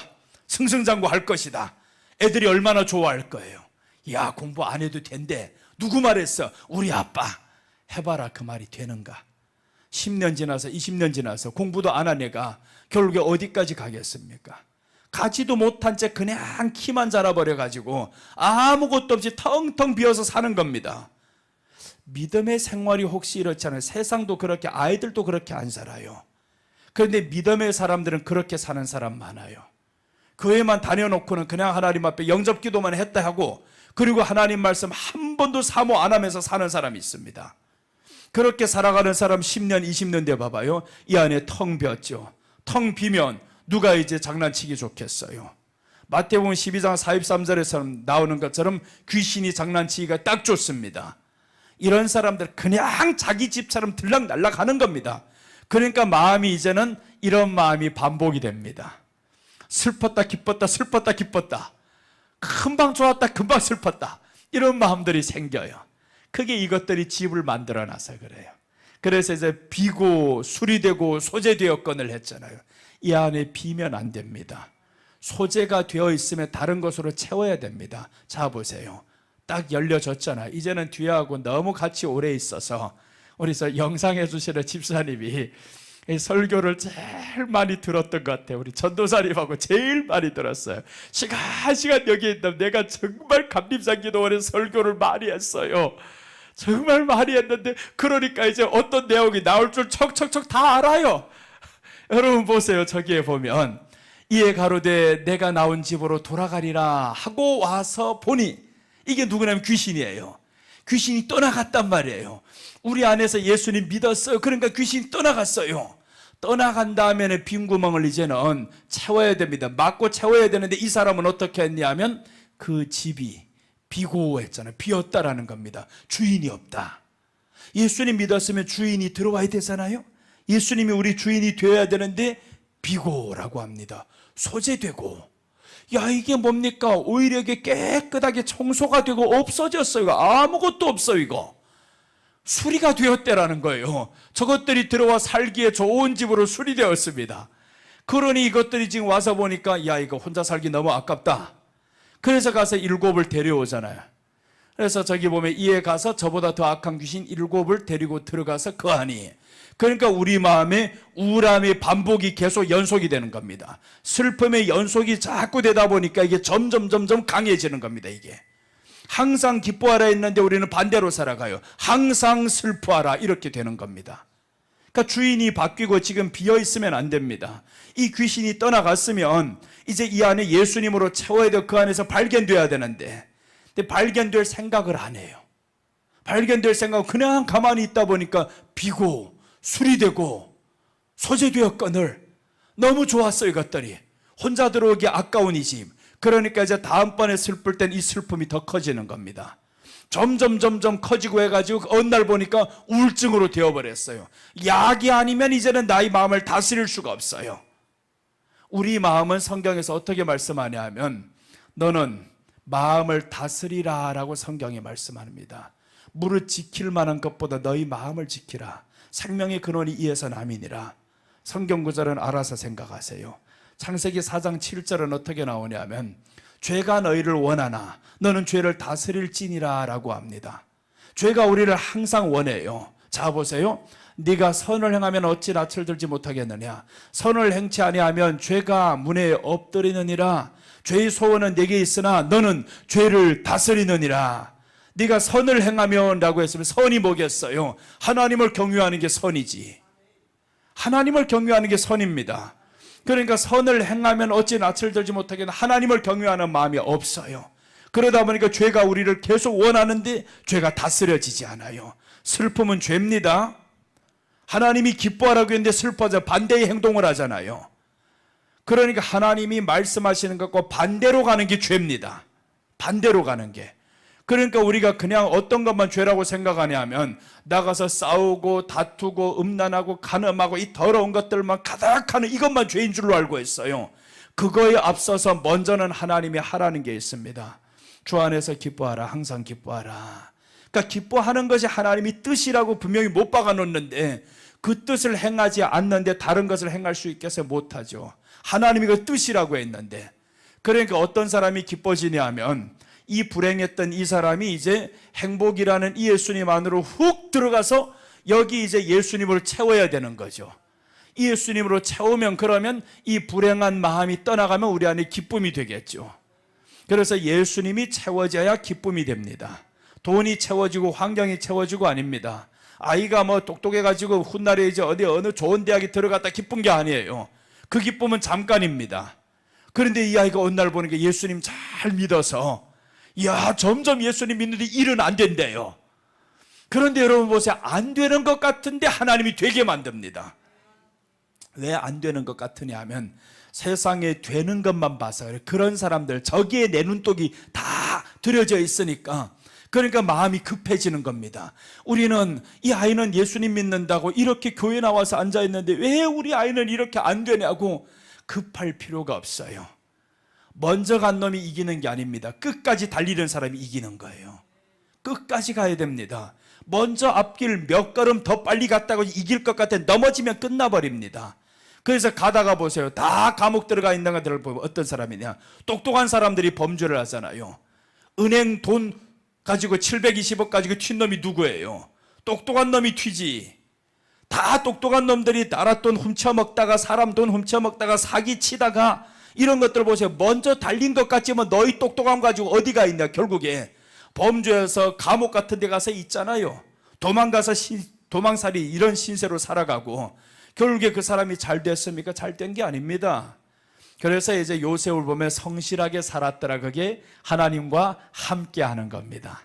승승장구할 것이다. 애들이 얼마나 좋아할 거예요. 야 공부 안 해도 된대. 누구 말했어? 우리 아빠. 해봐라 그 말이 되는가? 10년 지나서 20년 지나서 공부도 안 한 애가 결국에 어디까지 가겠습니까? 가지도 못한 채 그냥 키만 자라버려가지고 아무것도 없이 텅텅 비어서 사는 겁니다. 믿음의 생활이 혹시 이렇잖아요. 세상도 그렇게 아이들도 그렇게 안 살아요. 그런데 믿음의 사람들은 그렇게 사는 사람 많아요. 교회만 다녀놓고는 그냥 하나님 앞에 영접 기도만 했다 하고 그리고 하나님 말씀 한 번도 사모 안 하면서 사는 사람이 있습니다. 그렇게 살아가는 사람 10년 20년 돼 봐봐요. 이 안에 텅 비었죠. 텅 비면 누가 이제 장난치기 좋겠어요. 마태복음 12장 43절에서 나오는 것처럼 귀신이 장난치기가 딱 좋습니다. 이런 사람들 그냥 자기 집처럼 들락날락 하는 겁니다. 그러니까 마음이 이제는 이런 마음이 반복이 됩니다. 슬펐다 기뻤다 슬펐다 기뻤다, 금방 좋았다 금방 슬펐다, 이런 마음들이 생겨요. 크게 이것들이 집을 만들어 놔서 그래요. 그래서 이제 비고 술이 되고 소재되었건을 했잖아요. 이 안에 비면 안 됩니다. 소재가 되어 있으면 다른 것으로 채워야 됩니다. 자 보세요. 딱 열려졌잖아요. 이제는 뒤하고 너무 같이 오래 있어서 우리 영상해 주시는 집사님이 설교를 제일 많이 들었던 것 같아요. 우리 전도사님하고 제일 많이 들었어요. 시간 여기 있다. 내가 정말 감림산 기도원에서 설교를 많이 했어요. 정말 많이 했는데 그러니까 이제 어떤 내용이 나올 줄 척척척 다 알아요. 여러분 보세요. 저기에 보면 이에 가로되 내가 나온 집으로 돌아가리라 하고 와서 보니, 이게 누구냐면 귀신이에요. 귀신이 떠나갔단 말이에요. 우리 안에서 예수님 믿었어요. 그러니까 귀신이 떠나갔어요. 떠나간 다음에는 빈 구멍을 이제는 채워야 됩니다. 막고 채워야 되는데 이 사람은 어떻게 했냐면 그 집이 비고했잖아요. 비었다라는 겁니다. 주인이 없다. 예수님 믿었으면 주인이 들어와야 되잖아요. 예수님이 우리 주인이 되어야 되는데 비고라고 합니다. 소재되고. 야 이게 뭡니까? 오히려 이게 깨끗하게 청소가 되고 없어졌어요. 아무것도 없어요. 이거 수리가 되었대라는 거예요. 저것들이 들어와 살기에 좋은 집으로 수리되었습니다. 그러니 이것들이 지금 와서 보니까 야 이거 혼자 살기 너무 아깝다. 그래서 가서 7을 데려오잖아요. 그래서 저기 보면 이에 가서 저보다 더 악한 귀신 7을 데리고 들어가서 거하니. 그러니까 우리 마음에 우울함의 반복이 계속 연속이 되는 겁니다. 슬픔의 연속이 자꾸 되다 보니까 이게 점점 강해지는 겁니다. 이게 항상 기뻐하라 했는데 우리는 반대로 살아가요. 항상 슬퍼하라 이렇게 되는 겁니다. 그러니까 주인이 바뀌고 지금 비어 있으면 안 됩니다. 이 귀신이 떠나갔으면 이제 이 안에 예수님으로 채워야 되고 그 안에서 발견돼야 되는데, 근데 발견될 생각을 안 해요. 발견될 생각은 그냥 가만히 있다 보니까 비고 수리되고 소재되었거늘 너무 좋았어요. 이것들이 혼자 들어오기 아까운 이 집. 그러니까 이제 다음번에 슬플 땐 이 슬픔이 더 커지는 겁니다. 점점 커지고 해가지고 어느 날 보니까 우울증으로 되어버렸어요. 약이 아니면 이제는 나의 마음을 다스릴 수가 없어요. 우리 마음은 성경에서 어떻게 말씀하냐 하면 너는 마음을 다스리라 라고 성경에 말씀합니다. 무릇 지킬 만한 것보다 너희 마음을 지키라. 생명의 근원이 이에서 남이니라. 성경 구절은 알아서 생각하세요. 창세기 4장 7절은 어떻게 나오냐면 죄가 너희를 원하나 너는 죄를 다스릴지니라 라고 합니다. 죄가 우리를 항상 원해요. 자 보세요. 네가 선을 행하면 어찌 낯을 들지 못하겠느냐. 선을 행치 아니하면 죄가 문에 엎드리느니라. 죄의 소원은 네게 있으나 너는 죄를 다스리느니라. 네가 선을 행하면 라고 했으면 선이 뭐겠어요? 하나님을 경외하는 게 선이지. 하나님을 경외하는 게 선입니다. 그러니까 선을 행하면 어찌 낯을 들지 못하겠나. 하나님을 경외하는 마음이 없어요. 그러다 보니까 죄가 우리를 계속 원하는데 죄가 다스려지지 않아요. 슬픔은 죄입니다. 하나님이 기뻐하라고 했는데 슬퍼져 반대의 행동을 하잖아요. 그러니까 하나님이 말씀하시는 것과 반대로 가는 게 죄입니다. 반대로 가는 게. 그러니까 우리가 그냥 어떤 것만 죄라고 생각하냐면 나가서 싸우고 다투고 음란하고 간음하고 이 더러운 것들만 가득하는 이것만 죄인 줄로 알고 있어요. 그거에 앞서서 먼저는 하나님이 하라는 게 있습니다. 주 안에서 기뻐하라. 항상 기뻐하라. 그러니까 기뻐하는 것이 하나님이 뜻이라고 분명히 못 박아 놓는데 그 뜻을 행하지 않는데 다른 것을 행할 수 있겠어요? 못하죠. 하나님이 그 뜻이라고 했는데. 그러니까 어떤 사람이 기뻐지냐 하면 이 불행했던 이 사람이 이제 행복이라는 이 예수님 안으로 훅 들어가서 여기 이제 예수님을 채워야 되는 거죠. 이 예수님으로 채우면 그러면 이 불행한 마음이 떠나가면 우리 안에 기쁨이 되겠죠. 그래서 예수님이 채워져야 기쁨이 됩니다. 돈이 채워지고 환경이 채워지고 아닙니다. 아이가 뭐 똑똑해가지고 훗날에 이제 어느 좋은 대학에 들어갔다 기쁜 게 아니에요. 그 기쁨은 잠깐입니다. 그런데 이 아이가 어느 날 보니까 예수님 잘 믿어서 점점 예수님 믿는데 일은 안 된대요. 그런데 여러분 보세요. 안 되는 것 같은데 하나님이 되게 만듭니다. 왜 안 되는 것 같으냐 하면 세상에 되는 것만 봐서 그래요. 그런 사람들 저기에 내 눈독이 다 들여져 있으니까 그러니까 마음이 급해지는 겁니다. 우리는 이 아이는 예수님 믿는다고 이렇게 교회 나와서 앉아있는데 왜 우리 아이는 이렇게 안 되냐고 급할 필요가 없어요. 먼저 간 놈이 이기는 게 아닙니다. 끝까지 달리는 사람이 이기는 거예요. 끝까지 가야 됩니다. 먼저 앞길 몇 걸음 더 빨리 갔다고 이길 것 같아 넘어지면 끝나버립니다. 그래서 가다가 보세요. 다 감옥 들어가 있는 것들을 보면 어떤 사람이냐. 똑똑한 사람들이 범죄를 하잖아요. 은행 돈 가지고 720억 가지고 튄 놈이 누구예요? 똑똑한 놈이 튀지. 다 똑똑한 놈들이 나라 돈 훔쳐먹다가 사람 돈 훔쳐먹다가 사기치다가 이런 것들 보세요. 먼저 달린 것 같지만 너희 똑똑함 가지고 어디가 있냐. 결국에 범죄해서 감옥 같은 데 가서 있잖아요. 도망가서 도망살이 이런 신세로 살아가고 결국에 그 사람이 잘 됐습니까? 잘 된 게 아닙니다. 그래서 이제 요셉을 보면 성실하게 살았더라. 그게 하나님과 함께 하는 겁니다.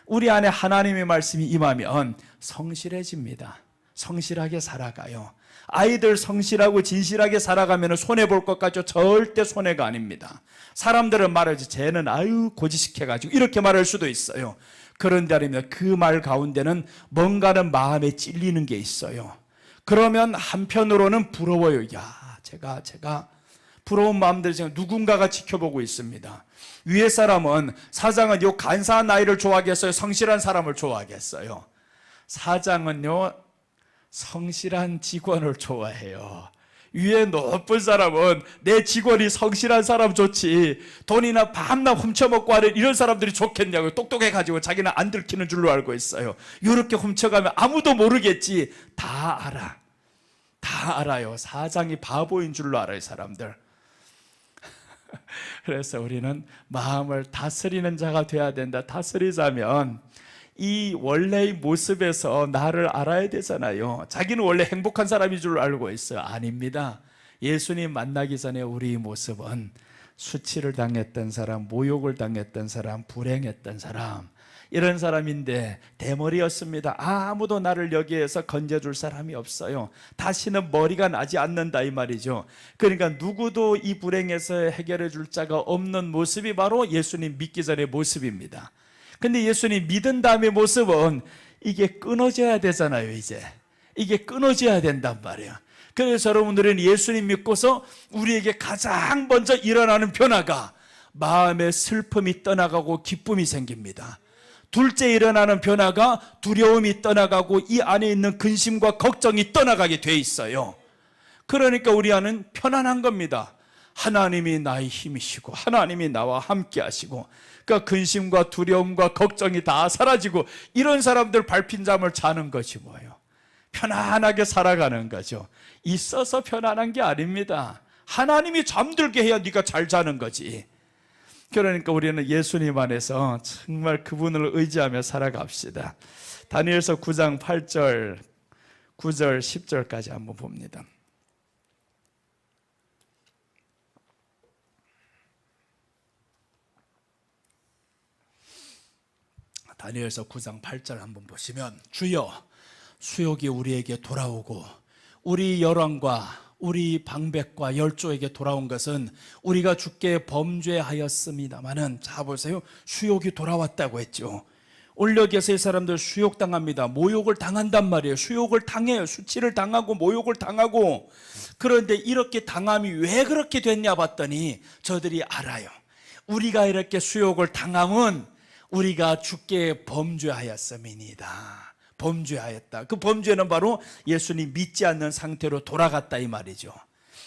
우리 안에 하나님의 말씀이 임하면 성실해집니다. 성실하게 살아가요. 아이들 성실하고 진실하게 살아가면 손해볼 것 같죠? 절대 손해가 아닙니다. 사람들은 말하지 쟤는 고지식해가지고 이렇게 말할 수도 있어요. 그런데 아닙니다. 그 말 가운데는 뭔가는 마음에 찔리는 게 있어요. 그러면 한편으로는 부러워요. 제가 부러운 마음들이 지금 누군가가 지켜보고 있습니다. 위에 사람은 사장은 요 간사한 아이를 좋아하겠어요? 성실한 사람을 좋아하겠어요? 사장은요 성실한 직원을 좋아해요. 위에 높은 사람은 내 직원이 성실한 사람 좋지 돈이나 밤낮 훔쳐먹고 하는 이런 사람들이 좋겠냐고. 똑똑해가지고 자기는 안 들키는 줄로 알고 있어요. 이렇게 훔쳐가면 아무도 모르겠지. 다 알아요. 사장이 바보인 줄로 알아요. 사람들. 그래서 우리는 마음을 다스리는 자가 돼야 된다. 다스리자면 이 원래의 모습에서 나를 알아야 되잖아요. 자기는 원래 행복한 사람인 줄 알고 있어요. 아닙니다. 예수님 만나기 전에 우리 모습은 수치를 당했던 사람, 모욕을 당했던 사람, 불행했던 사람, 이런 사람인데 대머리였습니다. 아무도 나를 여기에서 건져줄 사람이 없어요. 다시는 머리가 나지 않는다 이 말이죠. 그러니까 누구도 이 불행에서 해결해 줄 자가 없는 모습이 바로 예수님 믿기 전의 모습입니다. 근데 예수님 믿은 다음의 모습은 이게 끊어져야 되잖아요. 이제 이게 끊어져야 된단 말이에요. 그래서 여러분들은 예수님 믿고서 우리에게 가장 먼저 일어나는 변화가 마음의 슬픔이 떠나가고 기쁨이 생깁니다. 둘째 일어나는 변화가 두려움이 떠나가고 이 안에 있는 근심과 걱정이 떠나가게 돼 있어요. 그러니까 우리 안은 편안한 겁니다. 하나님이 나의 힘이시고 하나님이 나와 함께 하시고, 그러니까 근심과 두려움과 걱정이 다 사라지고, 이런 사람들 밟힌 잠을 자는 것이 뭐예요? 편안하게 살아가는 거죠. 있어서 편안한 게 아닙니다. 하나님이 잠들게 해야 네가 잘 자는 거지. 그러니까 우리는 예수님 안에서 정말 그분을 의지하며 살아갑시다. 다니엘서 9장 8절, 9절, 10절까지 한번 봅니다. 다니엘서 9장 8절 한번 보시면, 주여 수욕이 우리에게 돌아오고 우리 열왕과 우리 방백과 열조에게 돌아온 것은 우리가 주께 범죄하였습니다마는, 자 보세요, 수욕이 돌아왔다고 했죠. 올여기에서의 사람들 수욕당합니다. 모욕을 당한단 말이에요. 수욕을 당해요. 수치를 당하고 모욕을 당하고. 그런데 이렇게 당함이 왜 그렇게 됐냐 봤더니 저들이 알아요. 우리가 이렇게 수욕을 당함은 우리가 주께 범죄하였음이니이다. 범죄하였다. 그 범죄는 바로 예수님 믿지 않는 상태로 돌아갔다 이 말이죠.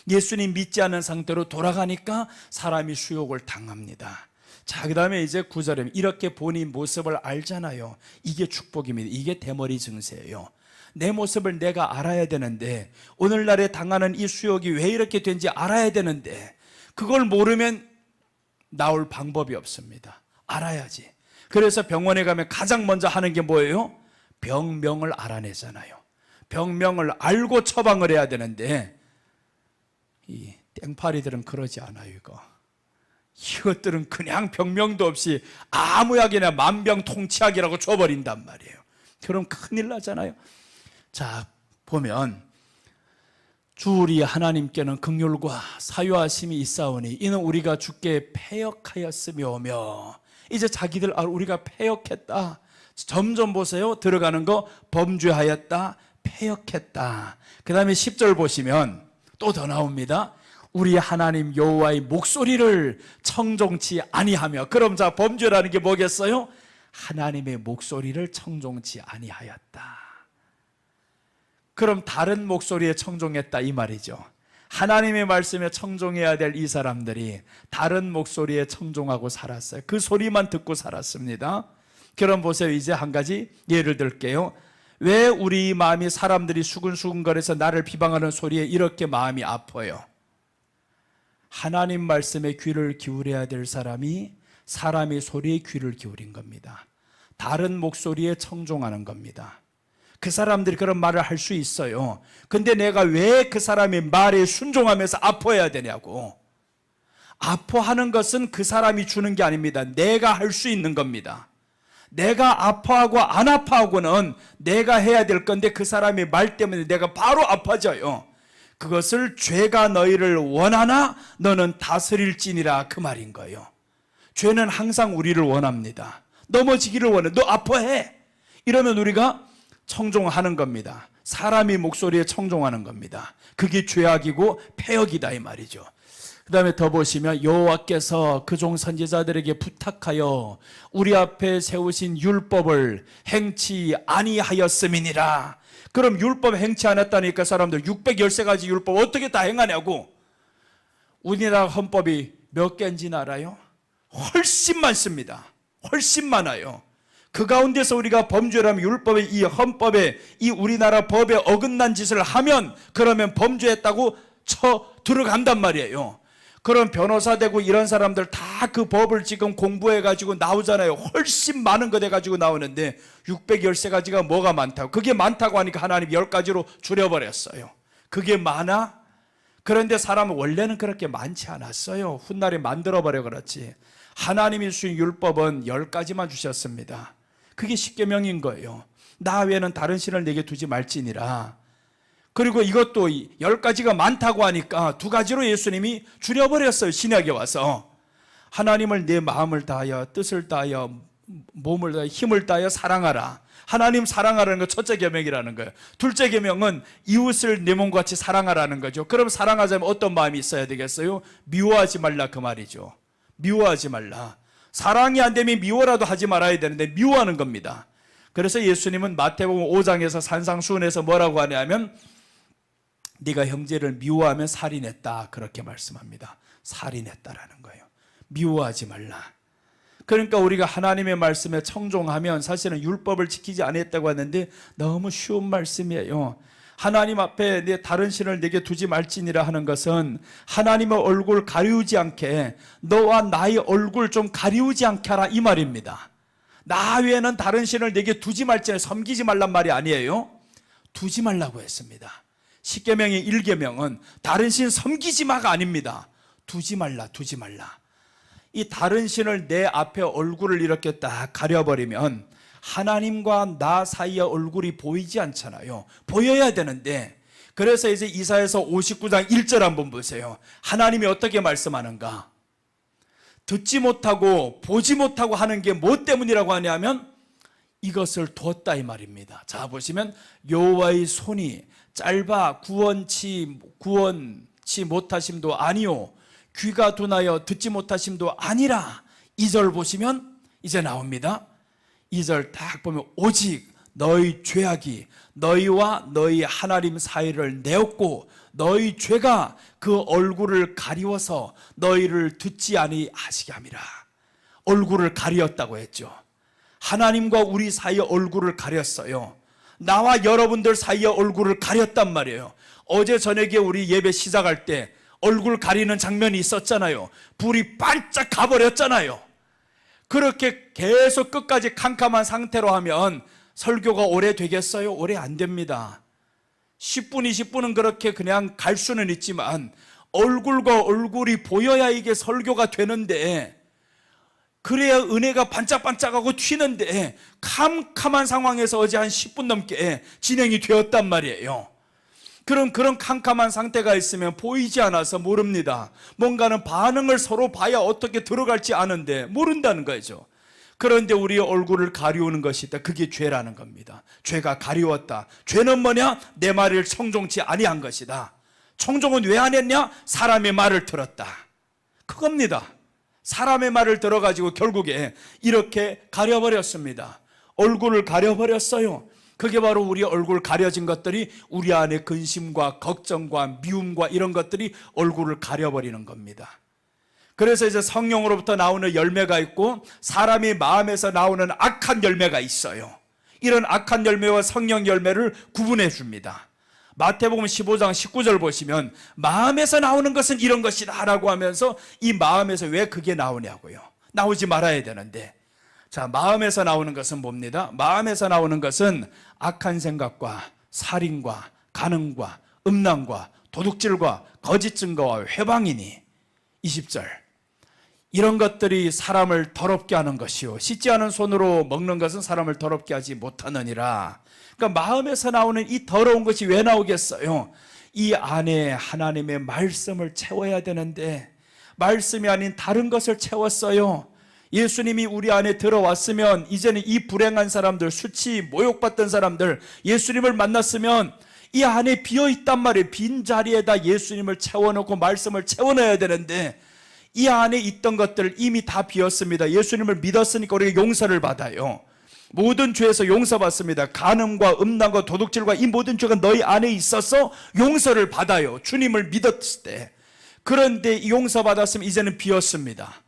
예수님 믿지 않는 상태로 돌아가니까 사람이 수욕을 당합니다. 자, 그 다음에 이제 9절에 이렇게 본인 모습을 알잖아요. 이게 축복입니다. 이게 대머리 증세예요. 내 모습을 내가 알아야 되는데, 오늘날에 당하는 이 수욕이 왜 이렇게 된지 알아야 되는데, 그걸 모르면 나올 방법이 없습니다. 알아야지. 그래서 병원에 가면 가장 먼저 하는 게 뭐예요? 병명을 알아내잖아요. 병명을 알고 처방을 해야 되는데, 이 땡파리들은 그러지 않아요. 이것들은 그냥 병명도 없이 아무 약이나 만병통치약이라고 줘버린단 말이에요. 그럼 큰일 나잖아요. 자, 보면 주 우리 하나님께는 긍휼과 사유하심이 있사오니 이는 우리가 주께 패역하였으며며. 이제 자기들 우리가 패역했다. 점점 보세요. 들어가는 거 범죄하였다, 패역했다. 그 다음에 10절 보시면 또 더 나옵니다. 우리 하나님 여호와의 목소리를 청종치 아니하며. 그럼 자, 범죄라는 게 뭐겠어요? 하나님의 목소리를 청종치 아니하였다. 그럼 다른 목소리에 청종했다 이 말이죠. 하나님의 말씀에 청종해야 될 이 사람들이 다른 목소리에 청종하고 살았어요. 그 소리만 듣고 살았습니다. 그럼 보세요. 이제 한 가지 예를 들게요. 왜 우리 마음이 사람들이 수근수근거려서 나를 비방하는 소리에 이렇게 마음이 아파요? 하나님 말씀에 귀를 기울여야 될 사람이 사람의 소리에 귀를 기울인 겁니다. 다른 목소리에 청종하는 겁니다. 그 사람들이 그런 말을 할 수 있어요. 근데 내가 왜 그 사람의 말에 순종하면서 아파해야 되냐고. 아파하는 것은 그 사람이 주는 게 아닙니다. 내가 할 수 있는 겁니다. 내가 아파하고 안 아파하고는 내가 해야 될 건데, 그 사람의 말 때문에 내가 바로 아파져요. 그것을 죄가 너희를 원하나 너는 다스릴지니라, 그 말인 거예요. 죄는 항상 우리를 원합니다. 넘어지기를 원해. 너 아파해. 이러면 우리가 청종하는 겁니다. 사람이 목소리에 청종하는 겁니다. 그게 죄악이고 패역이다 이 말이죠. 그 다음에 더 보시면 여호와께서 그종 선지자들에게 부탁하여 우리 앞에 세우신 율법을 행치 아니하였음이니라. 그럼 율법 행치 않았다니까 사람들 613가지 율법 어떻게 다 행하냐고. 우리나라 헌법이 몇 개인지는 알아요? 훨씬 많습니다. 훨씬 많아요. 그 가운데서 우리가 범죄라면 율법의 이 헌법에 이 우리나라 법에 어긋난 짓을 하면 그러면 범죄했다고 쳐 들어간단 말이에요. 그럼 변호사 되고 이런 사람들 다 그 법을 지금 공부해가지고 나오잖아요. 훨씬 많은 거 돼가지고 나오는데 613가지가 뭐가 많다고. 그게 많다고 하니까 하나님 10가지로 줄여버렸어요. 그게 많아? 그런데 사람은 원래는 그렇게 많지 않았어요. 훗날에 만들어버려 그렇지. 하나님이 주신 율법은 10가지만 주셨습니다. 그게 십계명인 거예요. 나 외에는 다른 신을 내게 두지 말지니라. 그리고 이것도 10가지가 많다고 하니까 2가지로 예수님이 줄여버렸어요. 신약에 와서. 하나님을 내 마음을 다하여 뜻을 다하여 몸을 다하여 힘을 다하여 사랑하라. 하나님 사랑하라는 거 첫째 계명이라는 거예요. 둘째 계명은 이웃을 내 몸과 같이 사랑하라는 거죠. 그럼 사랑하자면 어떤 마음이 있어야 되겠어요? 미워하지 말라 그 말이죠. 미워하지 말라. 사랑이 안 되면 미워라도 하지 말아야 되는데 미워하는 겁니다. 그래서 예수님은 마태복음 5장에서 산상수훈에서 뭐라고 하냐면 네가 형제를 미워하면 살인했다, 그렇게 말씀합니다. 살인했다라는 거예요. 미워하지 말라. 그러니까 우리가 하나님의 말씀에 청종하면 사실은 율법을 지키지 않았다고 하는데 너무 쉬운 말씀이에요. 하나님 앞에 내 다른 신을 내게 두지 말지니라 하는 것은 하나님의 얼굴 가리우지 않게, 너와 나의 얼굴 좀 가리우지 않게 하라, 이 말입니다. 나 외에는 다른 신을 내게 두지 말지니, 섬기지 말란 말이 아니에요. 두지 말라고 했습니다. 십계명의 1계명은 다른 신 섬기지 마가 아닙니다. 두지 말라, 두지 말라. 이 다른 신을 내 앞에 얼굴을 이렇게 딱 가려버리면 하나님과 나 사이의 얼굴이 보이지 않잖아요. 보여야 되는데, 그래서 이제 이사야서 59장 1절 한번 보세요. 하나님이 어떻게 말씀하는가? 듣지 못하고 보지 못하고 하는 게 뭐 때문이라고 하냐면 이것을 두었다, 이 말입니다. 자, 보시면 여호와의 손이 짧아 구원치 못하심도 아니요 귀가 둔하여 듣지 못하심도 아니라. 2절 보시면 이제 나옵니다. 2절 딱 보면 오직 너희 죄악이 너희와 너희 하나님 사이를 내었고 너희 죄가 그 얼굴을 가리워서 너희를 듣지 아니하시게 함이라. 얼굴을 가리었다고 했죠. 하나님과 우리 사이의 얼굴을 가렸어요. 나와 여러분들 사이의 얼굴을 가렸단 말이에요. 어제 저녁에 우리 예배 시작할 때 얼굴 가리는 장면이 있었잖아요. 불이 반짝 가버렸잖아요. 그렇게 계속 끝까지 캄캄한 상태로 하면 설교가 오래 되겠어요? 오래 안 됩니다. 10분, 20분은 그렇게 그냥 갈 수는 있지만 얼굴과 얼굴이 보여야 이게 설교가 되는데, 그래야 은혜가 반짝반짝하고 튀는데 캄캄한 상황에서 어제 한 10분 넘게 진행이 되었단 말이에요. 그럼 그런 캄캄한 상태가 있으면 보이지 않아서 모릅니다. 뭔가는 반응을 서로 봐야 어떻게 들어갈지 아는데 모른다는 거죠. 그런데 우리의 얼굴을 가리우는 것이 있다. 그게 죄라는 겁니다. 죄가 가리웠다. 죄는 뭐냐? 내 말을 청종치 아니한 것이다. 청종은 왜 안 했냐? 사람의 말을 들었다. 그겁니다. 사람의 말을 들어가지고 결국에 이렇게 가려버렸습니다. 얼굴을 가려버렸어요. 그게 바로 우리 얼굴 가려진 것들이 우리 안에 근심과 걱정과 미움과 이런 것들이 얼굴을 가려버리는 겁니다. 그래서 이제 성령으로부터 나오는 열매가 있고 사람이 마음에서 나오는 악한 열매가 있어요. 이런 악한 열매와 성령 열매를 구분해 줍니다. 마태복음 15장 19절 보시면 마음에서 나오는 것은 이런 것이다 라고 하면서 이 마음에서 왜 그게 나오냐고요. 나오지 말아야 되는데, 자, 마음에서 나오는 것은 뭡니다? 마음에서 나오는 것은 악한 생각과 살인과 간음과 음란과 도둑질과 거짓 증거와 회방이니. 20절, 이런 것들이 사람을 더럽게 하는 것이요 씻지 않은 손으로 먹는 것은 사람을 더럽게 하지 못하느니라. 그러니까 마음에서 나오는 이 더러운 것이 왜 나오겠어요? 이 안에 하나님의 말씀을 채워야 되는데 말씀이 아닌 다른 것을 채웠어요. 예수님이 우리 안에 들어왔으면 이제는 이 불행한 사람들, 수치, 모욕받던 사람들, 예수님을 만났으면 이 안에 비어있단 말이에요. 빈 자리에다 예수님을 채워놓고 말씀을 채워넣어야 되는데 이 안에 있던 것들 이미 다 비었습니다. 예수님을 믿었으니까 우리가 용서를 받아요. 모든 죄에서 용서받습니다. 간음과 음란과 도둑질과 이 모든 죄가 너희 안에 있어서 용서를 받아요. 주님을 믿었을 때. 그런데 이 용서받았으면 이제는 비었습니다.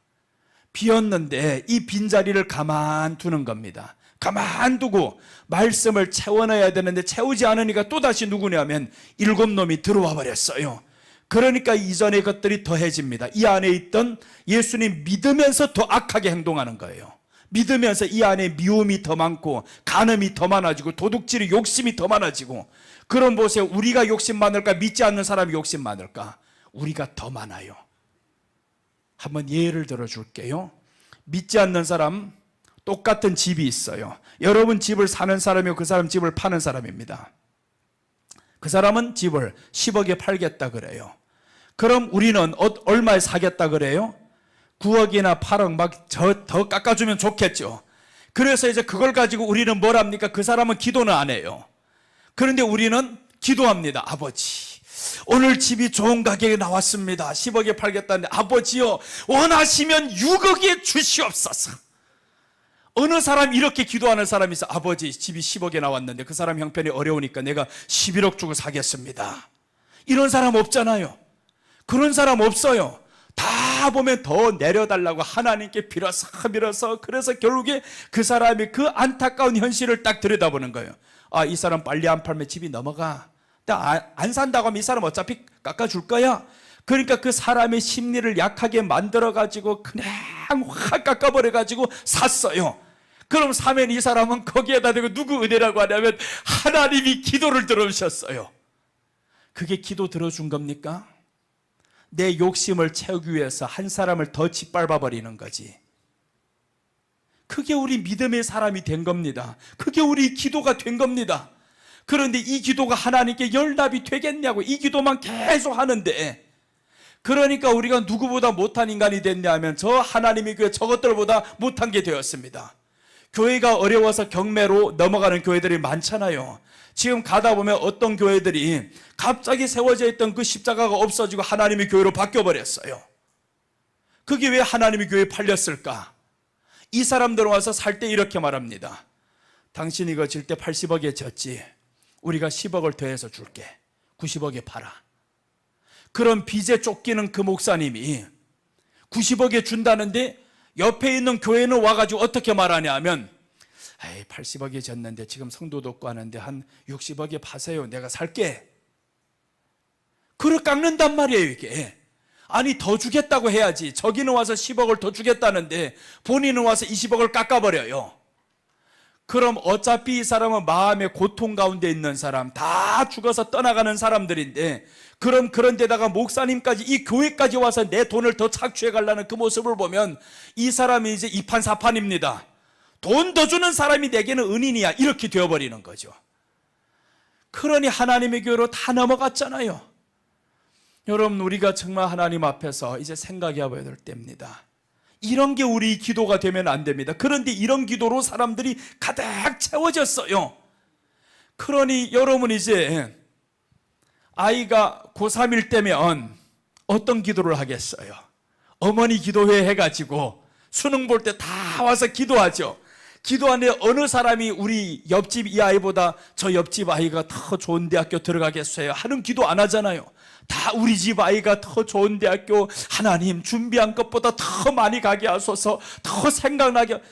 비었는데 이 빈자리를 가만두는 겁니다. 가만두고 말씀을 채워넣어야 되는데 채우지 않으니까 또다시 누구냐면 7놈이 들어와 버렸어요. 그러니까 이전의 것들이 더해집니다. 이 안에 있던 예수님 믿으면서 더 악하게 행동하는 거예요. 믿으면서 이 안에 미움이 더 많고 간음이 더 많아지고 도둑질이 욕심이 더 많아지고. 그럼 보세요. 우리가 욕심 많을까? 믿지 않는 사람이 욕심 많을까? 우리가 더 많아요. 한번 예를 들어 줄게요. 믿지 않는 사람, 똑같은 집이 있어요. 여러분 집을 사는 사람이고 그 사람 집을 파는 사람입니다. 그 사람은 집을 10억에 팔겠다 그래요. 그럼 우리는 얼마에 사겠다 그래요? 9억이나 8억 막 더 깎아주면 좋겠죠. 그래서 이제 그걸 가지고 우리는 뭘 합니까? 그 사람은 기도는 안 해요. 그런데 우리는 기도합니다. 아버지, 오늘 집이 좋은 가격에 나왔습니다. 10억에 팔겠다는데 아버지요 원하시면 6억에 주시옵소서. 어느 사람 이렇게 기도하는 사람이 있어. 아버지 집이 10억에 나왔는데 그 사람 형편이 어려우니까 내가 11억 주고 사겠습니다. 이런 사람 없잖아요. 그런 사람 없어요. 다 보면 더 내려달라고 하나님께 빌어서 그래서 결국에 그 사람이 그 안타까운 현실을 딱 들여다보는 거예요. 아, 이 사람 빨리 안 팔면 집이 넘어가. 안 산다고 하면 이 사람 어차피 깎아줄 거야. 그러니까 그 사람의 심리를 약하게 만들어가지고 그냥 확 깎아버려가지고 샀어요. 그럼 사면 이 사람은 거기에다 대고 누구 은혜라고 하냐면 하나님이 기도를 들어주셨어요. 그게 기도 들어준 겁니까? 내 욕심을 채우기 위해서 한 사람을 더 짓밟아버리는 거지. 그게 우리 믿음의 사람이 된 겁니다. 그게 우리 기도가 된 겁니다. 그런데 이 기도가 하나님께 열답이 되겠냐고 이 기도만 계속 하는데, 그러니까 우리가 누구보다 못한 인간이 됐냐면 저 하나님의 교회 저것들보다 못한 게 되었습니다. 교회가 어려워서 경매로 넘어가는 교회들이 많잖아요. 지금 가다 보면 어떤 교회들이 갑자기 세워져 있던 그 십자가가 없어지고 하나님의 교회로 바뀌어버렸어요. 그게 왜 하나님의 교회에 팔렸을까? 이 사람들 와서 살 때 이렇게 말합니다. 당신 이거 질 때 80억에 졌지. 우리가 10억을 더해서 줄게. 90억에 팔아. 그런 빚에 쫓기는 그 목사님이 90억에 준다는데 옆에 있는 교회는 와가지고 어떻게 말하냐 하면 80억에 졌는데 지금 성도도 없고 하는데 한 60억에 파세요. 내가 살게. 그걸 깎는단 말이에요 이게. 아니 더 주겠다고 해야지. 저기는 와서 10억을 더 주겠다는데 본인은 와서 20억을 깎아버려요. 그럼 어차피 이 사람은 마음의 고통 가운데 있는 사람, 다 죽어서 떠나가는 사람들인데, 그럼 그런 데다가 목사님까지 이 교회까지 와서 내 돈을 더 착취해 가려는 그 모습을 보면 이 사람이 이제 이판사판입니다. 돈 더 주는 사람이 내게는 은인이야 이렇게 되어버리는 거죠. 그러니 하나님의 교회로 다 넘어갔잖아요. 여러분, 우리가 정말 하나님 앞에서 이제 생각해 봐야 될 때입니다. 이런 게 우리 기도가 되면 안 됩니다. 그런데 이런 기도로 사람들이 가득 채워졌어요. 그러니 여러분, 이제 아이가 고3일 때면 어떤 기도를 하겠어요? 어머니 기도회 해가지고 수능 볼 때 다 와서 기도하죠. 기도하는데 어느 사람이 우리 옆집 이 아이보다 저 옆집 아이가 더 좋은 대학교 들어가겠어요 하는 기도 안 하잖아요. 다 우리 집 아이가 더 좋은 대학교 하나님 준비한 것보다 더 많이 가게 하소서, 더 생각나게.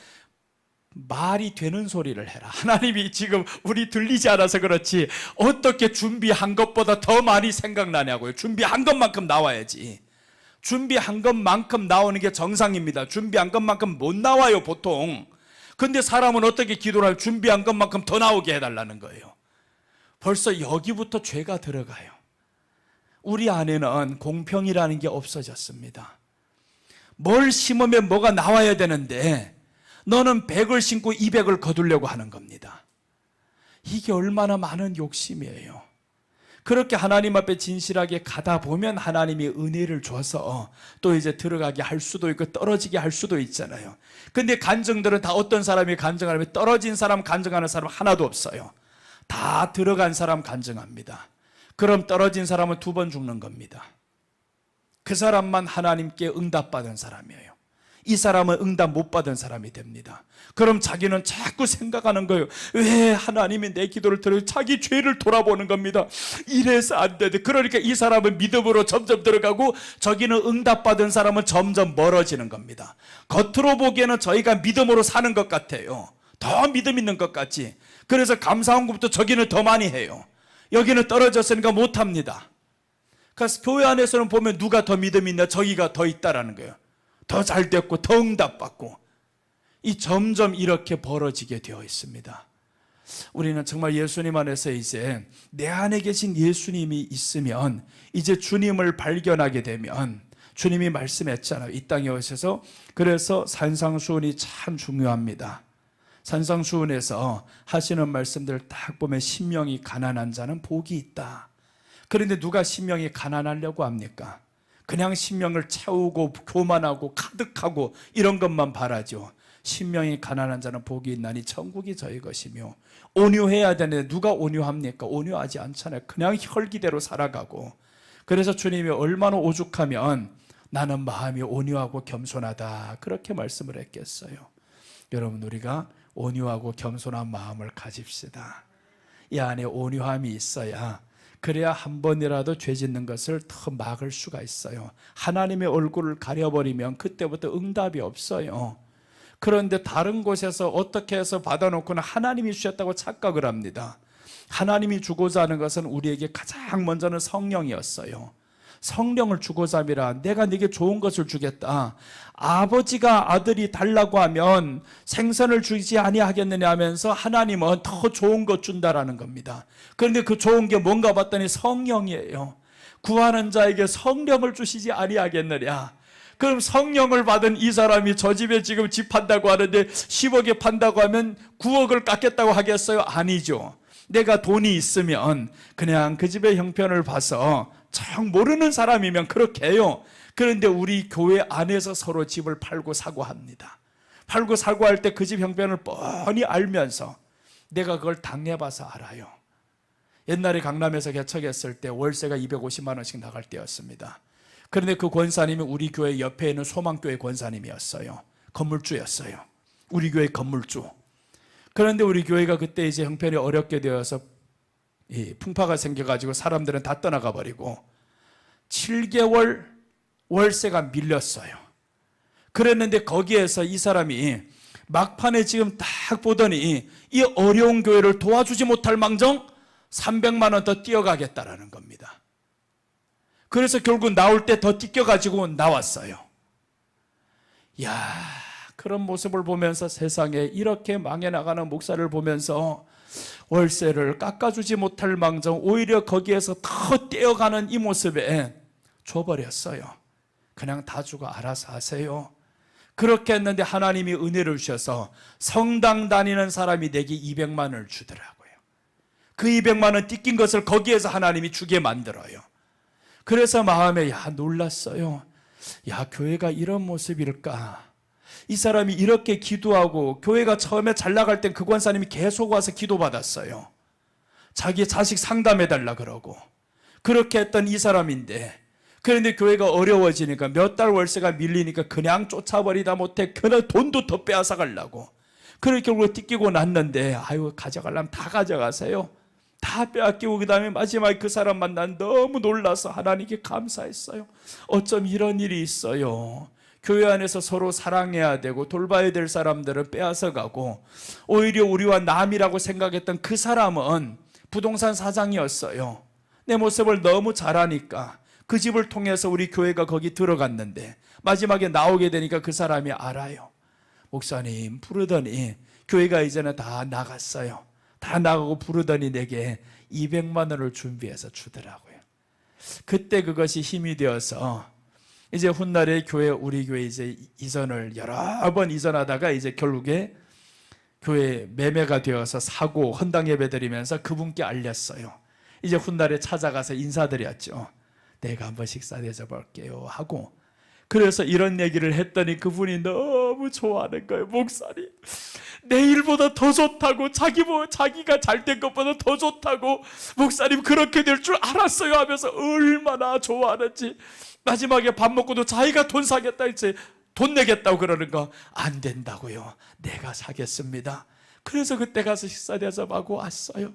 말이 되는 소리를 해라. 하나님이 지금 우리 들리지 않아서 그렇지 어떻게 준비한 것보다 더 많이 생각나냐고요. 준비한 것만큼 나와야지. 준비한 것만큼 나오는 게 정상입니다. 준비한 것만큼 못 나와요 보통. 근데 사람은 어떻게 기도를 하면 준비한 것만큼 더 나오게 해달라는 거예요. 벌써 여기부터 죄가 들어가요. 우리 안에는 공평이라는 게 없어졌습니다. 뭘 심으면 뭐가 나와야 되는데 너는 100을 심고 200을 거두려고 하는 겁니다. 이게 얼마나 많은 욕심이에요. 그렇게 하나님 앞에 진실하게 가다 보면 하나님이 은혜를 줘서 또 이제 들어가게 할 수도 있고 떨어지게 할 수도 있잖아요. 근데 간증들은 다 어떤 사람이 간증하면 떨어진 사람 간증하는 사람 하나도 없어요. 다 들어간 사람 간증합니다. 그럼 떨어진 사람은 2번 죽는 겁니다. 그 사람만 하나님께 응답받은 사람이에요. 이 사람은 응답 못 받은 사람이 됩니다. 그럼 자기는 자꾸 생각하는 거예요. 왜 하나님이 내 기도를 들어? 자기 죄를 돌아보는 겁니다. 이래서 안 되는데. 그러니까 이 사람은 믿음으로 점점 들어가고 저기는 응답받은 사람은 점점 멀어지는 겁니다. 겉으로 보기에는 저희가 믿음으로 사는 것 같아요. 더 믿음 있는 것 같지. 그래서 감사한 것부터 저기는 더 많이 해요. 여기는 떨어졌으니까 못합니다. 그래서 교회 안에서는 보면 누가 더 믿음이 있나, 저기가 더 있다라는 거예요. 더 잘 됐고 더 응답받고. 이 점점 이렇게 벌어지게 되어 있습니다. 우리는 정말 예수님 안에서 이제 내 안에 계신 예수님이 있으면, 이제 주님을 발견하게 되면, 주님이 말씀했잖아요. 이 땅에 오셔서. 그래서 산상수훈이 참 중요합니다. 산상수훈에서 하시는 말씀들을 딱 보면 심령이 가난한 자는 복이 있다. 그런데 누가 심령이 가난하려고 합니까? 그냥 심령을 채우고 교만하고 가득하고 이런 것만 바라죠. 심령이 가난한 자는 복이 있나니 천국이 저희 것이며. 온유해야 되는데 누가 온유합니까? 온유하지 않잖아요. 그냥 혈기대로 살아가고. 그래서 주님이 얼마나 오죽하면 나는 마음이 온유하고 겸손하다 그렇게 말씀을 했겠어요. 여러분, 우리가 온유하고 겸손한 마음을 가집시다. 이 안에 온유함이 있어야, 그래야 한 번이라도 죄 짓는 것을 더 막을 수가 있어요. 하나님의 얼굴을 가려버리면 그때부터 응답이 없어요. 그런데 다른 곳에서 어떻게 해서 받아놓고는 하나님이 주셨다고 착각을 합니다. 하나님이 주고자 하는 것은 우리에게 가장 먼저는 성령이었어요. 성령을 주고자 함이라, 내가 네게 좋은 것을 주겠다. 아버지가 아들이 달라고 하면 생선을 주지 아니하겠느냐 하면서 하나님은 더 좋은 것 준다라는 겁니다. 그런데 그 좋은 게 뭔가 봤더니 성령이에요. 구하는 자에게 성령을 주시지 아니하겠느냐. 그럼 성령을 받은 이 사람이 저 집에 지금 집 판다고 하는데 10억에 판다고 하면 9억을 깎겠다고 하겠어요? 아니죠. 내가 돈이 있으면 그냥 그 집의 형편을 봐서 정 모르는 사람이면 그렇게 해요. 그런데 우리 교회 안에서 서로 집을 팔고 사고 합니다. 팔고 사고 할 때 그 집 형편을 뻔히 알면서 내가 그걸 당해봐서 알아요. 옛날에 강남에서 개척했을 때 월세가 250만 원씩 나갈 때였습니다. 그런데 그 권사님이 우리 교회 옆에 있는 소망교회 권사님이었어요. 건물주였어요. 우리 교회 건물주. 그런데 우리 교회가 그때 이제 형편이 어렵게 되어서 풍파가 생겨가지고 사람들은 다 떠나가 버리고 7개월 월세가 밀렸어요. 그랬는데 거기에서 이 사람이 막판에 지금 딱 보더니 이 어려운 교회를 도와주지 못할 망정 300만 원 더 띄어가겠다라는 겁니다. 그래서 결국 나올 때 더 띄껴가지고 나왔어요. 야, 그런 모습을 보면서 세상에 이렇게 망해 나가는 목사를 보면서 월세를 깎아주지 못할 망정 오히려 거기에서 더 떼어가는 이 모습에 줘버렸어요. 그냥 다 주고 알아서 하세요. 그렇게 했는데 하나님이 은혜를 주셔서 성당 다니는 사람이 내게 200만 원을 주더라고요. 그 200만 원 띠낀 것을 거기에서 하나님이 주게 만들어요. 그래서 마음에 놀랐어요. 교회가 이런 모습일까? 이 사람이 이렇게 기도하고, 교회가 처음에 잘 나갈 땐 그 권사님이 계속 와서 기도받았어요. 자기 자식 상담해달라 그러고. 그렇게 했던 이 사람인데, 그런데 교회가 어려워지니까 몇 달 월세가 밀리니까 그냥 쫓아버리다 못해 그냥 돈도 더 빼앗아 가려고. 그렇게 결국 띠끼고 났는데, 가져가려면 다 가져가세요. 다 빼앗기고 그 다음에 마지막에 그 사람 만난 너무 놀라서 하나님께 감사했어요. 어쩜 이런 일이 있어요. 교회 안에서 서로 사랑해야 되고 돌봐야 될 사람들은 빼앗아가고, 오히려 우리와 남이라고 생각했던 그 사람은 부동산 사장이었어요. 내 모습을 너무 잘 아니까 그 집을 통해서 우리 교회가 거기 들어갔는데 마지막에 나오게 되니까 그 사람이 알아요. 목사님 부르더니 교회가 이제는 다 나갔어요. 다 나가고 부르더니 내게 200만 원을 준비해서 주더라고요. 그때 그것이 힘이 되어서 이제 훗날에 우리 교회 이제 이전을 여러 번 이전하다가 이제 결국에 교회 매매가 되어서 사고 헌당 예배 드리면서 그분께 알렸어요. 이제 훗날에 찾아가서 인사드렸죠. 내가 한번 식사 대접할게요 하고. 그래서 이런 얘기를 했더니 그분이 너무 좋아하는 거예요. 목사님, 내 일보다 더 좋다고, 자기가 잘 된 것보다 더 좋다고, 목사님 그렇게 될 줄 알았어요 하면서 얼마나 좋아하는지. 마지막에 밥 먹고도 자기가 돈 사겠다 이제 돈 내겠다고 그러는 거 안 된다고요. 내가 사겠습니다. 그래서 그때 가서 식사 대접하고 왔어요.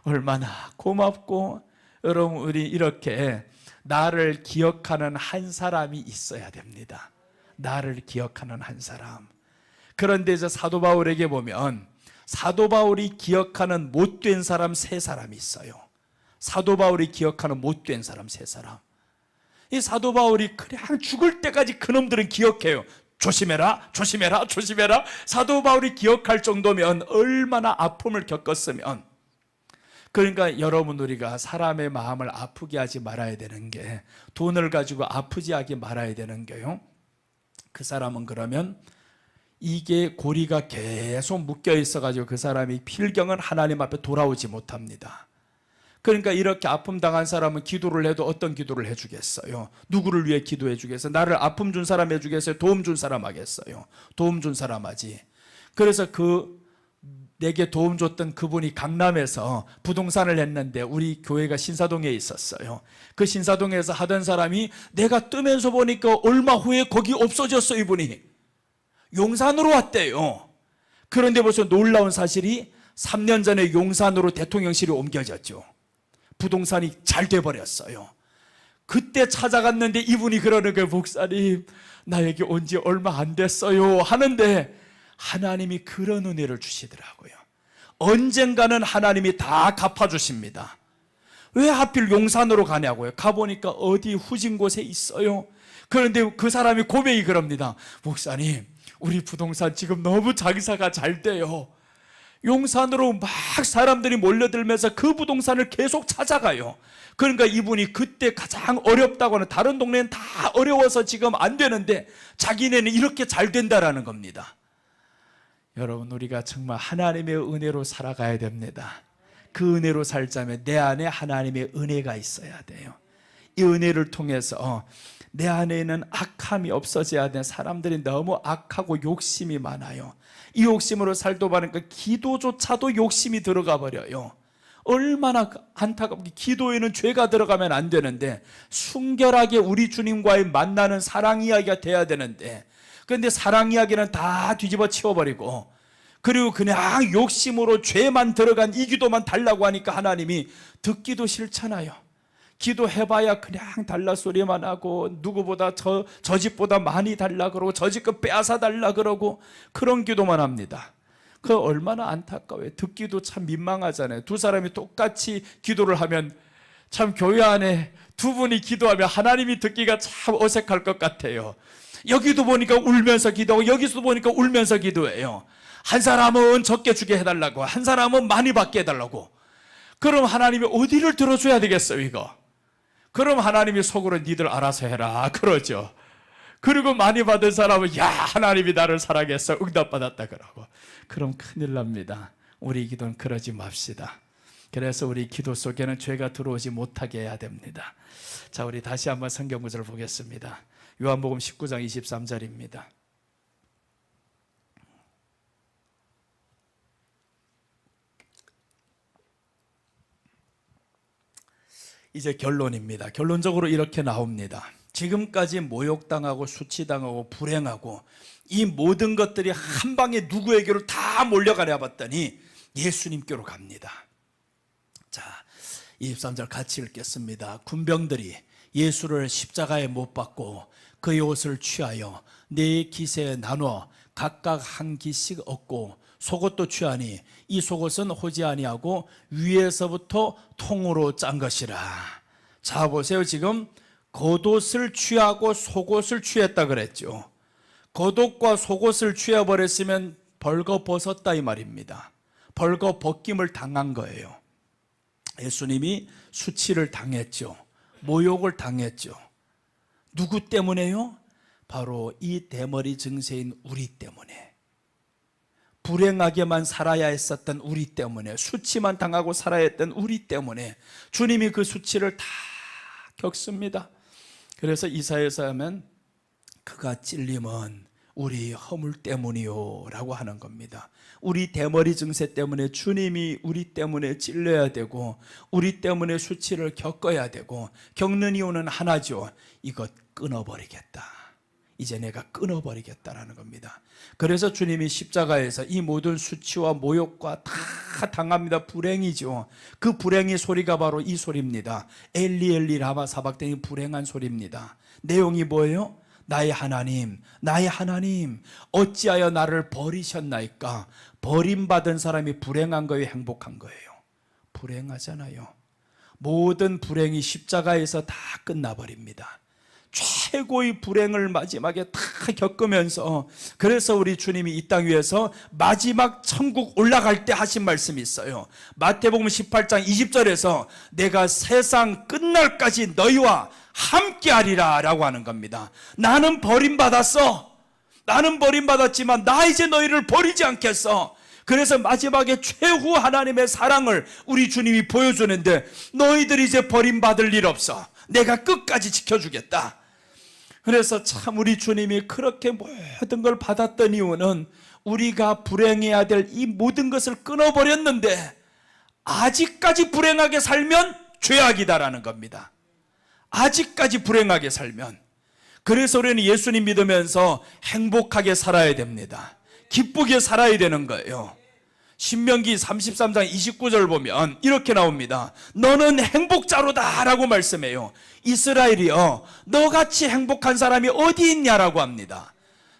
얼마나 고맙고. 여러분, 우리 이렇게 나를 기억하는 한 사람이 있어야 됩니다. 나를 기억하는 한 사람. 그런데 이제 사도 바울에게 보면 사도 바울이 기억하는 못된 사람 3사람이 있어요. 사도 바울이 기억하는 못된 사람 3사람. 이 사도 바울이 그냥 죽을 때까지 그놈들은 기억해요. 조심해라, 조심해라, 조심해라. 사도 바울이 기억할 정도면 얼마나 아픔을 겪었으면. 그러니까 여러분, 우리가 사람의 마음을 아프게 하지 말아야 되는 게, 돈을 가지고 아프지 하게 말아야 되는 게요, 그 사람은 그러면 이게 고리가 계속 묶여 있어가지고 그 사람이 필경은 하나님 앞에 돌아오지 못합니다. 그러니까 이렇게 아픔 당한 사람은 기도를 해도 어떤 기도를 해주겠어요? 누구를 위해 기도해 주겠어요? 나를 아픔 준 사람 해주겠어요? 도움 준 사람 하겠어요? 도움 준 사람 하지. 그래서 그 내게 도움 줬던 그분이 강남에서 부동산을 했는데 우리 교회가 신사동에 있었어요. 그 신사동에서 하던 사람이 내가 뜨면서 보니까 얼마 후에 거기 없어졌어. 이분이 용산으로 왔대요. 그런데 벌써 놀라운 사실이 3년 전에 용산으로 대통령실이 옮겨졌죠. 부동산이 잘 돼버렸어요. 그때 찾아갔는데 이분이 그러는 거예요. 목사님, 나 여기 온 지 얼마 안 됐어요 하는데 하나님이 그런 은혜를 주시더라고요. 언젠가는 하나님이 다 갚아주십니다. 왜 하필 용산으로 가냐고요. 가보니까 어디 후진 곳에 있어요. 그런데 그 사람이 고백이 그럽니다. 목사님, 우리 부동산 지금 너무 장사가 잘 돼요. 용산으로 막 사람들이 몰려들면서 그 부동산을 계속 찾아가요. 그러니까 이분이 그때 가장 어렵다고 하는, 다른 동네는 다 어려워서 지금 안 되는데 자기네는 이렇게 잘 된다라는 겁니다. 여러분, 우리가 정말 하나님의 은혜로 살아가야 됩니다. 그 은혜로 살자면 내 안에 하나님의 은혜가 있어야 돼요. 이 은혜를 통해서 내 안에는 악함이 없어져야 돼. 사람들이 너무 악하고 욕심이 많아요. 이 욕심으로 살다 보니까 기도조차도 욕심이 들어가 버려요. 얼마나 안타깝게 기도에는 죄가 들어가면 안 되는데 순결하게 우리 주님과의 만나는 사랑 이야기가 돼야 되는데, 그런데 사랑 이야기는 다 뒤집어 치워버리고 그리고 그냥 욕심으로 죄만 들어간 이 기도만 달라고 하니까 하나님이 듣기도 싫잖아요. 기도해봐야 그냥 달라 소리만 하고 누구보다 저 집보다 많이 달라 그러고 저 집 거 빼앗아 달라 그러고 그런 기도만 합니다. 그 얼마나 안타까워요. 듣기도 참 민망하잖아요. 두 사람이 똑같이 기도를 하면 참 교회 안에 두 분이 기도하면 하나님이 듣기가 참 어색할 것 같아요. 여기도 보니까 울면서 기도하고 여기서도 보니까 울면서 기도해요. 한 사람은 적게 주게 해달라고, 한 사람은 많이 받게 해달라고. 그럼 하나님이 어디를 들어줘야 되겠어요 이거? 그럼 하나님이 속으로 니들 알아서 해라 그러죠. 그리고 많이 받은 사람은 야, 하나님이 나를 사랑했어, 응답받았다 그러고. 그럼 큰일 납니다. 우리 기도는 그러지 맙시다. 그래서 우리 기도 속에는 죄가 들어오지 못하게 해야 됩니다. 자, 우리 다시 한번 성경 구절을 보겠습니다. 요한복음 19장 23절입니다. 이제 결론입니다. 결론적으로 이렇게 나옵니다. 지금까지 모욕당하고 수치당하고 불행하고 이 모든 것들이 한 방에 누구에게로 다 몰려가려 봤더니 예수님께로 갑니다. 자, 23절 같이 읽겠습니다. 군병들이 예수를 십자가에 못 박고 그의 옷을 취하여 네 기세에 나눠 각각 한 기씩 얻고 속옷도 취하니 이 속옷은 호지 아니하고 위에서부터 통으로 짠 것이라. 자, 보세요. 지금 겉옷을 취하고 속옷을 취했다 그랬죠. 겉옷과 속옷을 취해버렸으면 벌거벗었다 이 말입니다. 벌거벗김을 당한 거예요. 예수님이 수치를 당했죠. 모욕을 당했죠. 누구 때문에요? 바로 이 대머리 증세인 우리 때문에. 불행하게만 살아야 했었던 우리 때문에, 수치만 당하고 살아야 했던 우리 때문에 주님이 그 수치를 다 겪습니다. 그래서 이사야서 하면 그가 찔림은 우리 허물 때문이요 라고 하는 겁니다. 우리 대머리 증세 때문에 주님이 우리 때문에 찔려야 되고 우리 때문에 수치를 겪어야 되고, 겪는 이유는 하나죠. 이것 끊어버리겠다. 이제 내가 끊어버리겠다라는 겁니다. 그래서 주님이 십자가에서 이 모든 수치와 모욕과 다 당합니다. 불행이죠. 그 불행의 소리가 바로 이 소리입니다. 엘리 엘리 라마 사박단이 불행한 소리입니다. 내용이 뭐예요? 나의 하나님, 나의 하나님, 어찌하여 나를 버리셨나이까? 버림받은 사람이 불행한 거예요, 행복한 거예요? 불행하잖아요. 모든 불행이 십자가에서 다 끝나버립니다. 최고의 불행을 마지막에 다 겪으면서, 그래서 우리 주님이 이 땅 위에서 마지막 천국 올라갈 때 하신 말씀이 있어요. 마태복음 18장 20절에서 내가 세상 끝날까지 너희와 함께하리라 라고 하는 겁니다. 나는 버림받았어. 나는 버림받았지만 나 이제 너희를 버리지 않겠어. 그래서 마지막에 최후 하나님의 사랑을 우리 주님이 보여주는데, 너희들이 이제 버림받을 일 없어. 내가 끝까지 지켜주겠다. 그래서 참 우리 주님이 그렇게 모든 걸 받았던 이유는 우리가 불행해야 될 이 모든 것을 끊어버렸는데 아직까지 불행하게 살면 죄악이다라는 겁니다. 아직까지 불행하게 살면. 그래서 우리는 예수님 믿으면서 행복하게 살아야 됩니다. 기쁘게 살아야 되는 거예요. 신명기 33장 29절 보면 이렇게 나옵니다. 너는 행복자로다 라고 말씀해요. 이스라엘이여, 너같이 행복한 사람이 어디 있냐라고 합니다.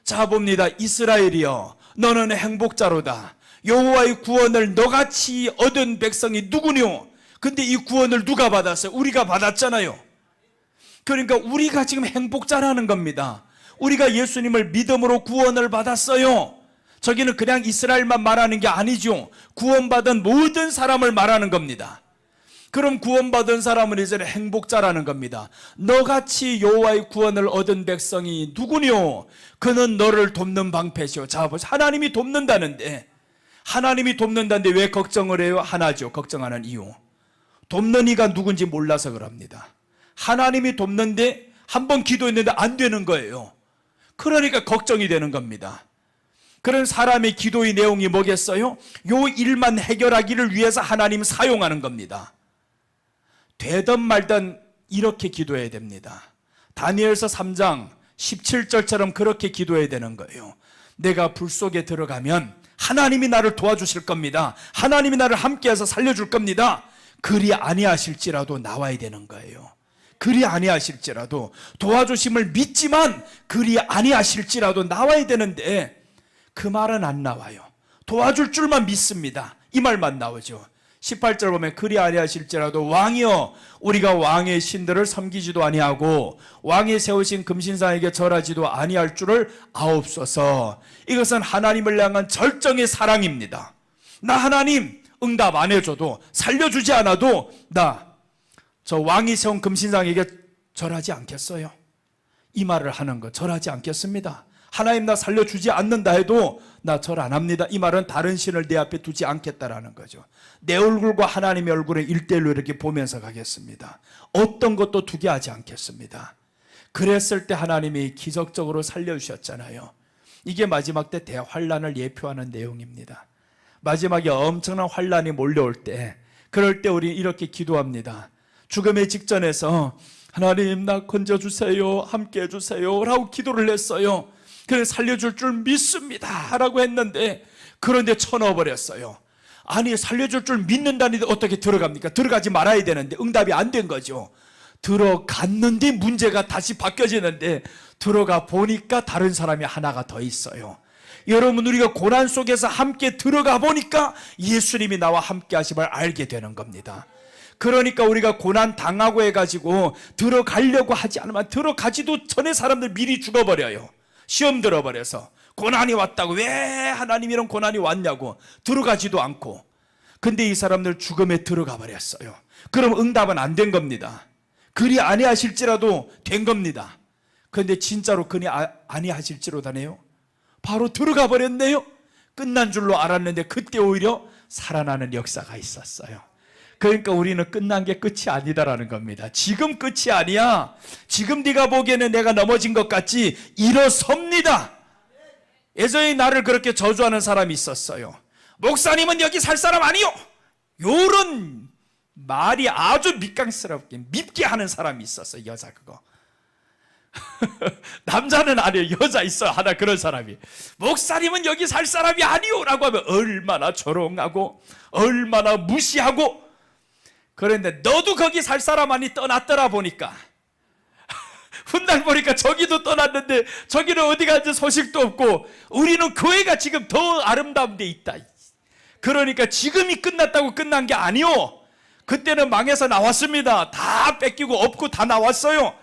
자 봅니다. 이스라엘이여, 너는 행복자로다. 여호와의 구원을 너같이 얻은 백성이 누구뇨? 근데 이 구원을 누가 받았어요? 우리가 받았잖아요. 그러니까 우리가 지금 행복자라는 겁니다. 우리가 예수님을 믿음으로 구원을 받았어요. 저기는 그냥 이스라엘만 말하는 게 아니죠. 구원받은 모든 사람을 말하는 겁니다. 그럼 구원받은 사람은 이제 행복자라는 겁니다. 너같이 여호와의 구원을 얻은 백성이 누구뇨? 그는 너를 돕는 방패시오. 자, 보세요. 하나님이 돕는다는데, 하나님이 돕는다는데 왜 걱정을 해요? 하나죠. 걱정하는 이유. 돕는 이가 누군지 몰라서 그럽니다. 하나님이 돕는데 한번 기도했는데 안 되는 거예요. 그러니까 걱정이 되는 겁니다. 그런 사람의 기도의 내용이 뭐겠어요? 요 일만 해결하기를 위해서 하나님 사용하는 겁니다. 되든 말든 이렇게 기도해야 됩니다. 다니엘서 3장 17절처럼 그렇게 기도해야 되는 거예요. 내가 불 속에 들어가면 하나님이 나를 도와주실 겁니다. 하나님이 나를 함께해서 살려줄 겁니다. 그리 아니하실지라도 나와야 되는 거예요. 그리 아니하실지라도 도와주심을 믿지만 그리 아니하실지라도 나와야 되는데 그 말은 안 나와요. 도와줄 줄만 믿습니다. 이 말만 나오죠. 18절 보면 그리 아니하실지라도 왕이여, 우리가 왕의 신들을 섬기지도 아니하고 왕이 세우신 금신상에게 절하지도 아니할 줄을 아옵소서. 이것은 하나님을 향한 절정의 사랑입니다. 나 하나님 응답 안 해줘도, 살려주지 않아도 나 저 왕이 세운 금신상에게 절하지 않겠어요. 이 말을 하는 거, 절하지 않겠습니다. 하나님 나 살려주지 않는다 해도 나 절 안 합니다. 이 말은 다른 신을 내 앞에 두지 않겠다라는 거죠. 내 얼굴과 하나님의 얼굴을 1대1로 이렇게 보면서 가겠습니다. 어떤 것도 두게 하지 않겠습니다. 그랬을 때 하나님이 기적적으로 살려주셨잖아요. 이게 마지막 때 대환란을 예표하는 내용입니다. 마지막에 엄청난 환란이 몰려올 때, 그럴 때 우리 이렇게 기도합니다. 죽음의 직전에서 하나님 나 건져주세요, 함께 해주세요 라고 기도를 했어요. 그래 살려줄 줄 믿습니다 라고 했는데, 그런데 쳐넣어버렸어요. 아니 살려줄 줄 믿는다는데 어떻게 들어갑니까? 들어가지 말아야 되는데 응답이 안 된 거죠. 들어갔는데 문제가 다시 바뀌어지는데, 들어가 보니까 다른 사람이 하나가 더 있어요. 여러분, 우리가 고난 속에서 함께 들어가 보니까 예수님이 나와 함께 하심을 알게 되는 겁니다. 그러니까 우리가 고난 당하고 해가지고 들어가려고 하지 않으면 들어가지도 전에 사람들 미리 죽어버려요. 시험 들어버려서 고난이 왔다고, 왜 하나님 이런 고난이 왔냐고 들어가지도 않고. 근데 이 사람들 죽음에 들어가 버렸어요. 그럼 응답은 안 된 겁니다. 그리 아니하실지라도 된 겁니다. 그런데 진짜로 그리 아니하실지로다네요. 바로 들어가 버렸네요. 끝난 줄로 알았는데 그때 오히려 살아나는 역사가 있었어요. 그러니까 우리는 끝난 게 끝이 아니다라는 겁니다. 지금 끝이 아니야. 지금 네가 보기에는 내가 넘어진 것 같지, 일어섭니다. 예전에 나를 그렇게 저주하는 사람이 있었어요. 목사님은 여기 살 사람 아니요, 요런 말이 아주 밑강스럽게 밉게 하는 사람이 있었어요. 여자 그거. 남자는 아니에요. 여자 있어요. 하나 그런 사람이. 목사님은 여기 살 사람이 아니요 라고 하면 얼마나 조롱하고 얼마나 무시하고. 그런데 너도 거기 살 사람 아니, 떠났더라 보니까. 훗날 보니까 저기도 떠났는데 저기는 어디 간지 소식도 없고, 우리는 교회가 지금 더 아름다운 데 있다. 그러니까 지금이 끝났다고 끝난 게 아니요, 그때는 망해서 나왔습니다. 다 뺏기고 없고 다 나왔어요.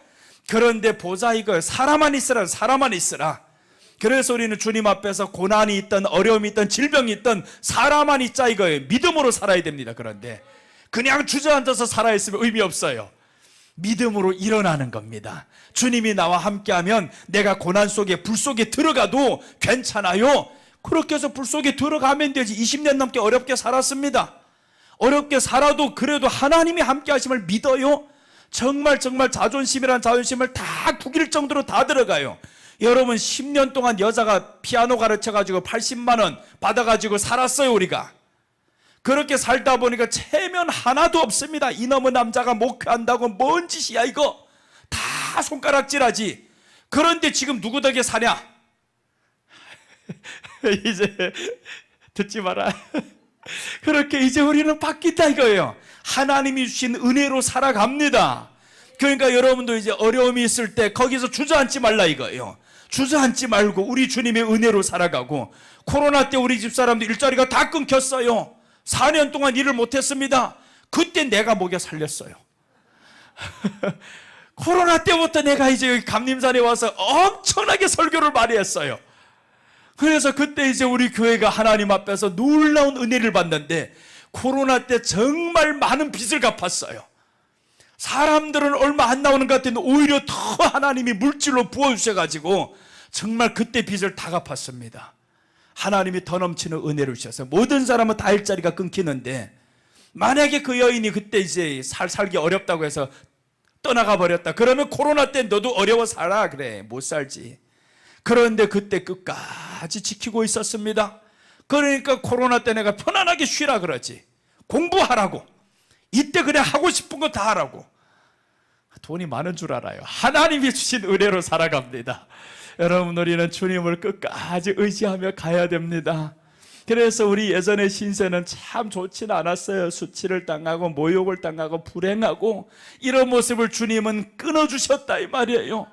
그런데 보자 이거, 사람만 있으라, 사람만 있으라. 그래서 우리는 주님 앞에서 고난이 있던 어려움이 있던 질병이 있던 사람만 있자 이거예요. 믿음으로 살아야 됩니다. 그런데 그냥 주저앉아서 살아있으면 의미 없어요. 믿음으로 일어나는 겁니다. 주님이 나와 함께하면 내가 고난 속에 불 속에 들어가도 괜찮아요. 그렇게 해서 불 속에 들어가면 되지. 20년 넘게 어렵게 살았습니다. 어렵게 살아도 그래도 하나님이 함께 하심을 믿어요. 정말 자존심이란 자존심을 다 구길 정도로 다 들어가요. 여러분 10년 동안 여자가 피아노 가르쳐가지고 80만 원 받아가지고 살았어요. 우리가 그렇게 살다 보니까 체면 하나도 없습니다. 이놈의 남자가 목회한다고 뭔 짓이야 이거, 다 손가락질하지. 그런데 지금 누구 덕에 사냐? 이제 듣지 마라. 그렇게 이제 우리는 바뀐다 이거예요. 하나님이 주신 은혜로 살아갑니다. 그러니까 여러분도 이제 어려움이 있을 때 거기서 주저앉지 말라 이거예요. 주저앉지 말고 우리 주님의 은혜로 살아가고. 코로나 때 우리 집사람들 일자리가 다 끊겼어요. 4년 동안 일을 못했습니다. 그때 내가 먹여 살렸어요. 코로나 때부터 내가 이제 여기 감림산에 와서 엄청나게 설교를 많이 했어요. 그래서 그때 이제 우리 교회가 하나님 앞에서 놀라운 은혜를 받는데, 코로나 때 정말 많은 빚을 갚았어요. 사람들은 얼마 안 나오는 것 같은데 오히려 더 하나님이 물질로 부어주셔가지고 정말 그때 빚을 다 갚았습니다. 하나님이 더 넘치는 은혜를 주셔서 모든 사람은 다 일자리가 끊기는데, 만약에 그 여인이 그때 이제 살기 어렵다고 해서 떠나가 버렸다 그러면 코로나 때 너도 어려워 살아, 그래 못 살지. 그런데 그때 끝까지 지키고 있었습니다. 그러니까 코로나 때 내가 편안하게 쉬라 그러지. 공부하라고. 이때 그냥 하고 싶은 거 다 하라고. 돈이 많은 줄 알아요. 하나님이 주신 은혜로 살아갑니다. 여러분, 우리는 주님을 끝까지 의지하며 가야 됩니다. 그래서 우리 예전의 신세는 참 좋지는 않았어요. 수치를 당하고 모욕을 당하고 불행하고, 이런 모습을 주님은 끊어주셨다 이 말이에요.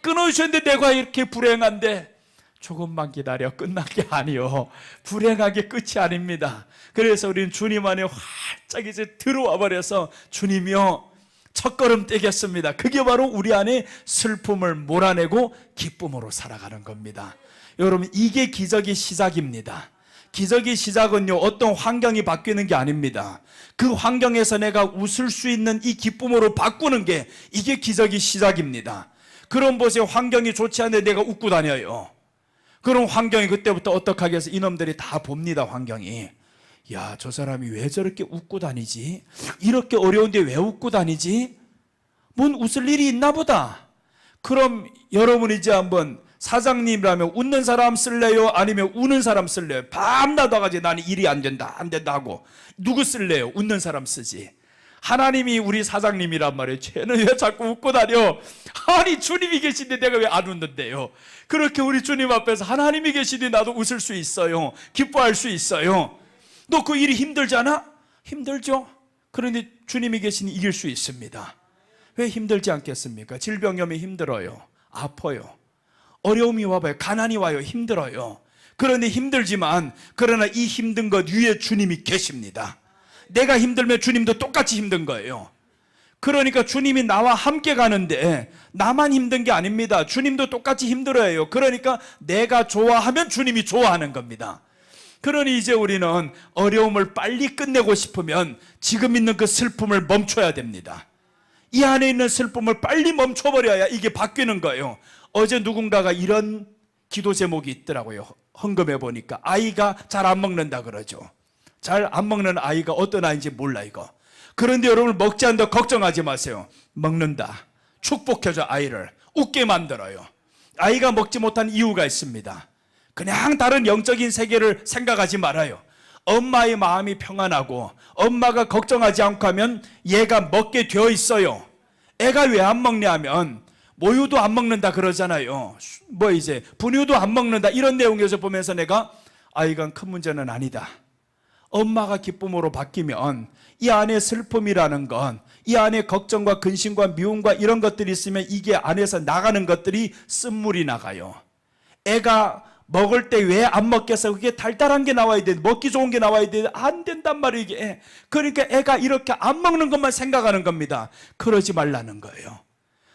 끊어주셨는데 내가 이렇게 불행한데, 조금만 기다려, 끝난 게 아니요. 불행하게 끝이 아닙니다. 그래서 우리는 주님 안에 활짝 이제 들어와 버려서 주님이여 첫걸음 떼겠습니다. 그게 바로 우리 안에 슬픔을 몰아내고 기쁨으로 살아가는 겁니다. 여러분, 이게 기적의 시작입니다. 기적의 시작은요, 어떤 환경이 바뀌는 게 아닙니다. 그 환경에서 내가 웃을 수 있는 이 기쁨으로 바꾸는 게, 이게 기적의 시작입니다. 그런 곳에 환경이 좋지 않은데 내가 웃고 다녀요. 그런 환경이 그때부터 어떻게 하겠어? 이놈들이 다 봅니다. 환경이. 야, 저 사람이 왜 저렇게 웃고 다니지? 이렇게 어려운데 왜 웃고 다니지? 뭔 웃을 일이 있나 보다. 그럼 여러분 이제 한번 사장님이라면 웃는 사람 쓸래요? 아니면 우는 사람 쓸래요? 밤낮 와가지고 나는 일이 안 된다 하고 누구 쓸래요? 웃는 사람 쓰지. 하나님이 우리 사장님이란 말이에요. 쟤는 왜 자꾸 웃고 다녀? 아니, 주님이 계신데 내가 왜 안 웃는데요? 그렇게 우리 주님 앞에서 하나님이 계시니 나도 웃을 수 있어요. 기뻐할 수 있어요. 너 그 일이 힘들잖아? 힘들죠? 그런데 주님이 계시니 이길 수 있습니다. 왜 힘들지 않겠습니까? 질병이 오면 힘들어요. 아파요. 어려움이 와봐요. 가난이 와요. 힘들어요. 그런데 힘들지만, 그러나 이 힘든 것 위에 주님이 계십니다. 내가 힘들면 주님도 똑같이 힘든 거예요. 그러니까 주님이 나와 함께 가는데 나만 힘든 게 아닙니다. 주님도 똑같이 힘들어요. 그러니까 내가 좋아하면 주님이 좋아하는 겁니다. 그러니 이제 우리는 어려움을 빨리 끝내고 싶으면 지금 있는 그 슬픔을 멈춰야 됩니다. 이 안에 있는 슬픔을 빨리 멈춰버려야 이게 바뀌는 거예요. 어제 누군가가 이런 기도 제목이 있더라고요. 헌금해 보니까 아이가 잘 안 먹는다 그러죠. 잘 안 먹는 아이가 어떤 아이인지 몰라 이거. 그런데 여러분, 먹지 않는다 걱정하지 마세요. 먹는다. 축복해줘. 아이를 웃게 만들어요. 아이가 먹지 못한 이유가 있습니다. 그냥 다른 영적인 세계를 생각하지 말아요. 엄마의 마음이 평안하고 엄마가 걱정하지 않고 하면 얘가 먹게 되어 있어요. 애가 왜 안 먹냐 하면 모유도 안 먹는다 그러잖아요. 뭐 이제 분유도 안 먹는다, 이런 내용에서 보면서 내가 이건 큰 문제는 아니다. 엄마가 기쁨으로 바뀌면 이 안에 슬픔이라는 건, 이 안에 걱정과 근심과 미움과 이런 것들이 있으면 이게 안에서 나가는 것들이 쓴물이 나가요. 애가 먹을 때 왜 안 먹겠어? 그게 달달한 게 나와야 돼. 먹기 좋은 게 나와야 돼. 안 된단 말이에요 이게. 그러니까 애가 이렇게 안 먹는 것만 생각하는 겁니다. 그러지 말라는 거예요.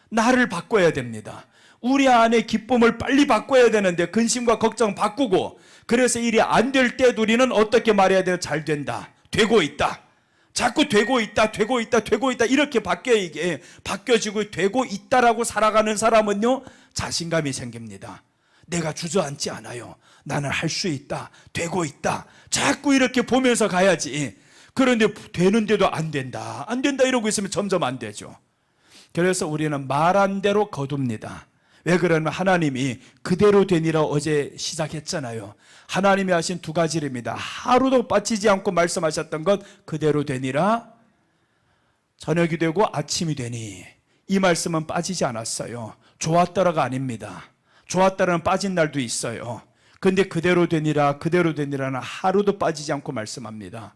나를 바꿔야 됩니다. 우리 안에 기쁨을 빨리 바꿔야 되는데 근심과 걱정 바꾸고, 그래서 일이 안 될 때 우리는 어떻게 말해야 돼요? 잘 된다, 되고 있다, 자꾸 되고 있다, 되고 있다, 되고 있다, 이렇게 바뀌어야 이게 바뀌어지고 되고 있다라고 살아가는 사람은요, 자신감이 생깁니다. 내가 주저앉지 않아요. 나는 할 수 있다, 되고 있다, 자꾸 이렇게 보면서 가야지. 그런데 되는데도 안 된다, 안 된다 이러고 있으면 점점 안 되죠. 그래서 우리는 말한 대로 거둡니다. 왜 그러냐면 하나님이 그대로 되니라 어제 시작했잖아요. 하나님이 하신 두 가지 일입니다. 하루도 빠지지 않고 말씀하셨던 것 그대로 되니라, 저녁이 되고 아침이 되니. 이 말씀은 빠지지 않았어요. 좋았더라가 아닙니다. 좋았더라는 빠진 날도 있어요. 근데 그대로 되니라, 그대로 되니라는 하루도 빠지지 않고 말씀합니다.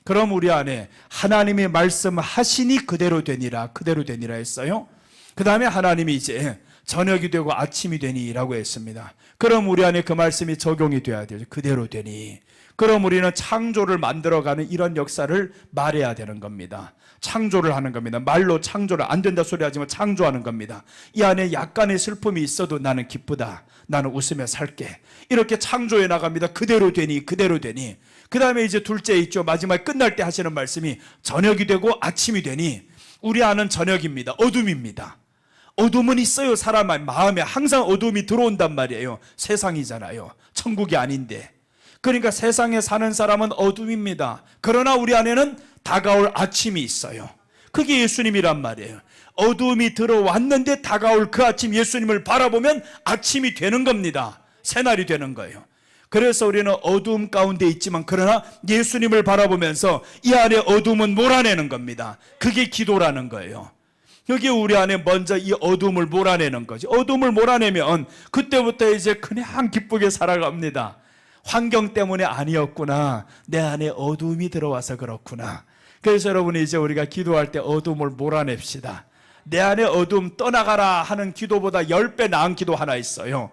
그럼 우리 안에 하나님이 말씀하시니 그대로 되니라, 그대로 되니라 했어요. 그 다음에 하나님이 이제 저녁이 되고 아침이 되니 라고 했습니다. 그럼 우리 안에 그 말씀이 적용이 돼야 되죠. 그대로 되니. 그럼 우리는 창조를 만들어가는 이런 역사를 말해야 되는 겁니다. 창조를 하는 겁니다. 말로 창조를 안 된다 소리 하지만 창조하는 겁니다. 이 안에 약간의 슬픔이 있어도 나는 기쁘다, 나는 웃으며 살게, 이렇게 창조해 나갑니다. 그대로 되니, 그대로 되니. 그 다음에 이제 둘째 있죠. 마지막에 끝날 때 하시는 말씀이 저녁이 되고 아침이 되니. 우리 안은 저녁입니다. 어둠입니다. 어둠은 있어요. 사람 마음에 항상 어둠이 들어온단 말이에요. 세상이잖아요. 천국이 아닌데. 그러니까 세상에 사는 사람은 어둠입니다. 그러나 우리 안에는 다가올 아침이 있어요. 그게 예수님이란 말이에요. 어둠이 들어왔는데 다가올 그 아침 예수님을 바라보면 아침이 되는 겁니다. 새날이 되는 거예요. 그래서 우리는 어둠 가운데 있지만 그러나 예수님을 바라보면서 이 안에 어둠은 몰아내는 겁니다. 그게 기도라는 거예요. 여기 우리 안에 먼저 이 어둠을 몰아내는 거죠. 어둠을 몰아내면 그때부터 이제 그냥 기쁘게 살아갑니다. 환경 때문에 아니었구나, 내 안에 어둠이 들어와서 그렇구나. 그래서 여러분, 이제 우리가 기도할 때 어둠을 몰아냅시다. 내 안에 어둠 떠나가라 하는 기도보다 10배 나은 기도 하나 있어요.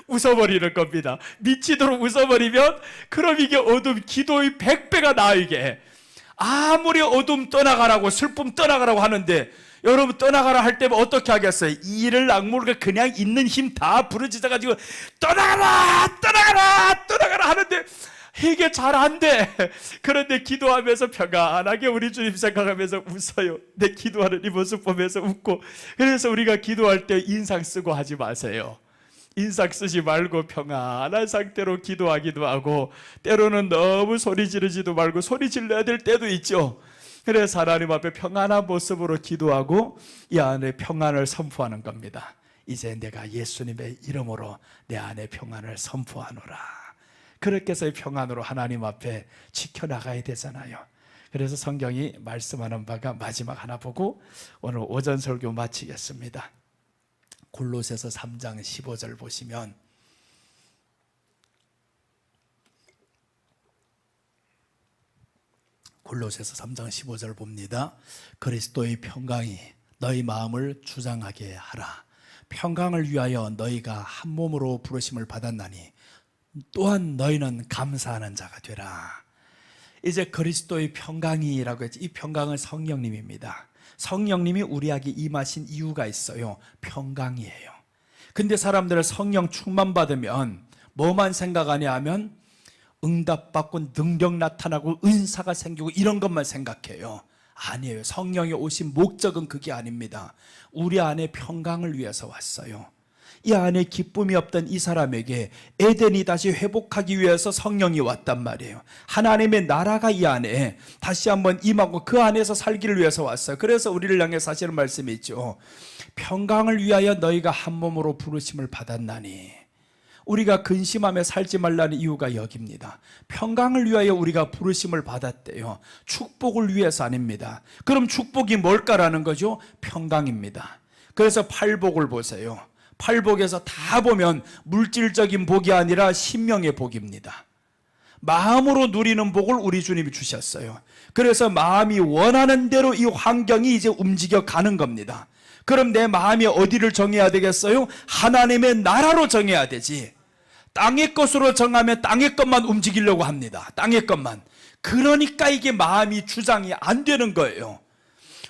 웃어버리는 겁니다. 미치도록 웃어버리면 그럼 이게 어둠, 기도의 100배가 나아. 이게 아무리 어둠 떠나가라고, 슬픔 떠나가라고 하는데 여러분, 떠나가라 할 때면 어떻게 하겠어요? 이를 악물고 그냥 있는 힘 다 부르짖어 가지고 떠나가라, 떠나가라, 떠나가라 하는데 이게 잘 안 돼. 그런데 기도하면서 평안하게 우리 주님 생각하면서 웃어요. 내 기도하는 이 모습 보면서 웃고. 그래서 우리가 기도할 때 인상 쓰고 하지 마세요. 인상 쓰지 말고 평안한 상태로 기도하기도 하고, 때로는 너무 소리 지르지도 말고 소리 질러야 될 때도 있죠. 그래서 하나님 앞에 평안한 모습으로 기도하고 이 안에 평안을 선포하는 겁니다. 이제 내가 예수님의 이름으로 내 안에 평안을 선포하노라. 그렇게 해서 평안으로 하나님 앞에 지켜나가야 되잖아요. 그래서 성경이 말씀하는 바가 마지막 하나 보고 오늘 오전 설교 마치겠습니다. 골로새서 3장 15절 보시면, 골로새서 3장 15절 봅니다. 그리스도의 평강이 너희 마음을 주장하게 하라. 평강을 위하여 너희가 한 몸으로 부르심을 받았나니 또한 너희는 감사하는 자가 되라. 이제 그리스도의 평강이라고 했지, 이 평강은 성령님입니다. 성령님이 우리에게 임하신 이유가 있어요. 평강이에요. 근데 사람들은 성령 충만 받으면 뭐만 생각하냐 하면 응답받고 능력 나타나고 은사가 생기고 이런 것만 생각해요. 아니에요. 성령이 오신 목적은 그게 아닙니다. 우리 안에 평강을 위해서 왔어요. 이 안에 기쁨이 없던 이 사람에게 에덴이 다시 회복하기 위해서 성령이 왔단 말이에요. 하나님의 나라가 이 안에 다시 한번 임하고 그 안에서 살기를 위해서 왔어요. 그래서 우리를 향해 사시는 말씀이 있죠. 평강을 위하여 너희가 한 몸으로 부르심을 받았나니. 우리가 근심하며 살지 말라는 이유가 여기입니다. 평강을 위하여 우리가 부르심을 받았대요. 축복을 위해서 아닙니다. 그럼 축복이 뭘까라는 거죠? 평강입니다. 그래서 팔복을 보세요. 팔복에서 다 보면 물질적인 복이 아니라 심령의 복입니다. 마음으로 누리는 복을 우리 주님이 주셨어요. 그래서 마음이 원하는 대로 이 환경이 이제 움직여 가는 겁니다. 그럼 내 마음이 어디를 정해야 되겠어요? 하나님의 나라로 정해야 되지. 땅의 것으로 정하면 땅의 것만 움직이려고 합니다. 땅의 것만. 그러니까 이게 마음이 주장이 안 되는 거예요.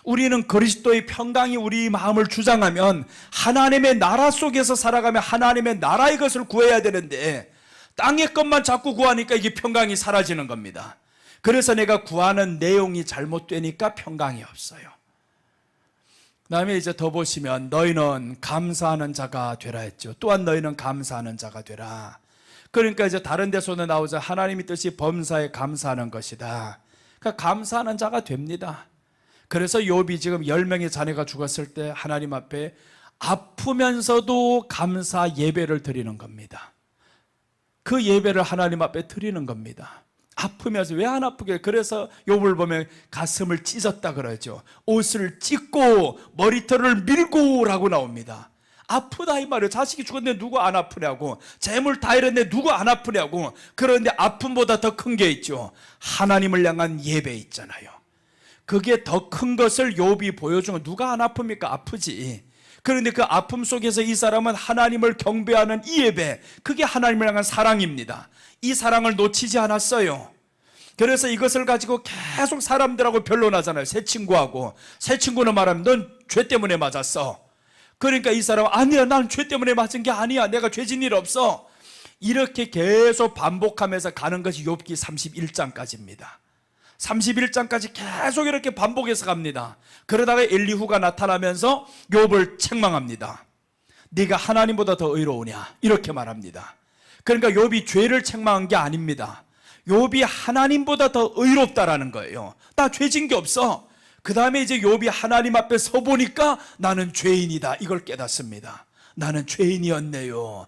우리는 그리스도의 평강이 우리 마음을 주장하면 하나님의 나라 속에서 살아가며 하나님의 나라의 것을 구해야 되는데 땅의 것만 자꾸 구하니까 이게 평강이 사라지는 겁니다. 그래서 내가 구하는 내용이 잘못되니까 평강이 없어요. 그 다음에 이제 더 보시면 너희는 감사하는 자가 되라 했죠. 또한 너희는 감사하는 자가 되라. 그러니까 이제 다른 데서는 나오자 하나님의 뜻이 범사에 감사하는 것이다. 그러니까 감사하는 자가 됩니다. 그래서 욥이 지금 10명의 자녀가 죽었을 때 하나님 앞에 아프면서도 감사 예배를 드리는 겁니다. 그 예배를 하나님 앞에 드리는 겁니다. 아프면서 왜 안 아프게? 그래서 욥을 보면 가슴을 찢었다 그러죠. 옷을 찢고 머리털을 밀고 라고 나옵니다. 아프다 이 말이에요. 자식이 죽었는데 누구 안 아프냐고, 재물 다 잃었는데 누구 안 아프냐고. 그런데 아픔보다 더 큰 게 있죠. 하나님을 향한 예배 있잖아요. 그게 더 큰 것을 욥이 보여주면 누가 안 아픕니까? 아프지. 그런데 그 아픔 속에서 이 사람은 하나님을 경배하는 이 예배, 그게 하나님을 향한 사랑입니다. 이 사랑을 놓치지 않았어요. 그래서 이것을 가지고 계속 사람들하고 변론하잖아요. 새 친구하고. 새 친구는 말하면 넌 죄 때문에 맞았어. 그러니까 이 사람은 아니야, 난 죄 때문에 맞은 게 아니야, 내가 죄진 일 없어. 이렇게 계속 반복하면서 가는 것이 욥기 31장까지입니다 31장까지 계속 이렇게 반복해서 갑니다. 그러다가 엘리후가 나타나면서 욥을 책망합니다. 네가 하나님보다 더 의로우냐, 이렇게 말합니다. 그러니까 욥이 죄를 책망한 게 아닙니다. 욥이 하나님보다 더 의롭다라는 거예요. 나 죄진 게 없어. 그 다음에 이제 욥이 하나님 앞에 서 보니까 나는 죄인이다, 이걸 깨닫습니다. 나는 죄인이었네요.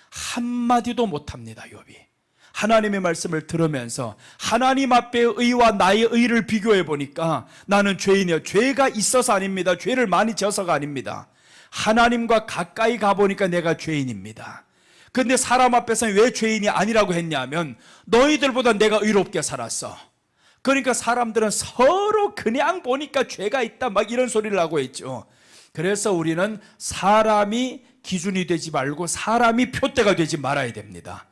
한마디도 못합니다. 욥이 하나님의 말씀을 들으면서 하나님 앞의 의와 나의 의를 비교해 보니까 나는 죄인이에요. 죄가 있어서 아닙니다. 죄를 많이 져서가 아닙니다. 하나님과 가까이 가보니까 내가 죄인입니다. 그런데 사람 앞에서는 왜 죄인이 아니라고 했냐면 너희들보다 내가 의롭게 살았어. 그러니까 사람들은 서로 그냥 보니까 죄가 있다 막 이런 소리를 하고 있죠. 그래서 우리는 사람이 기준이 되지 말고 사람이 표대가 되지 말아야 됩니다.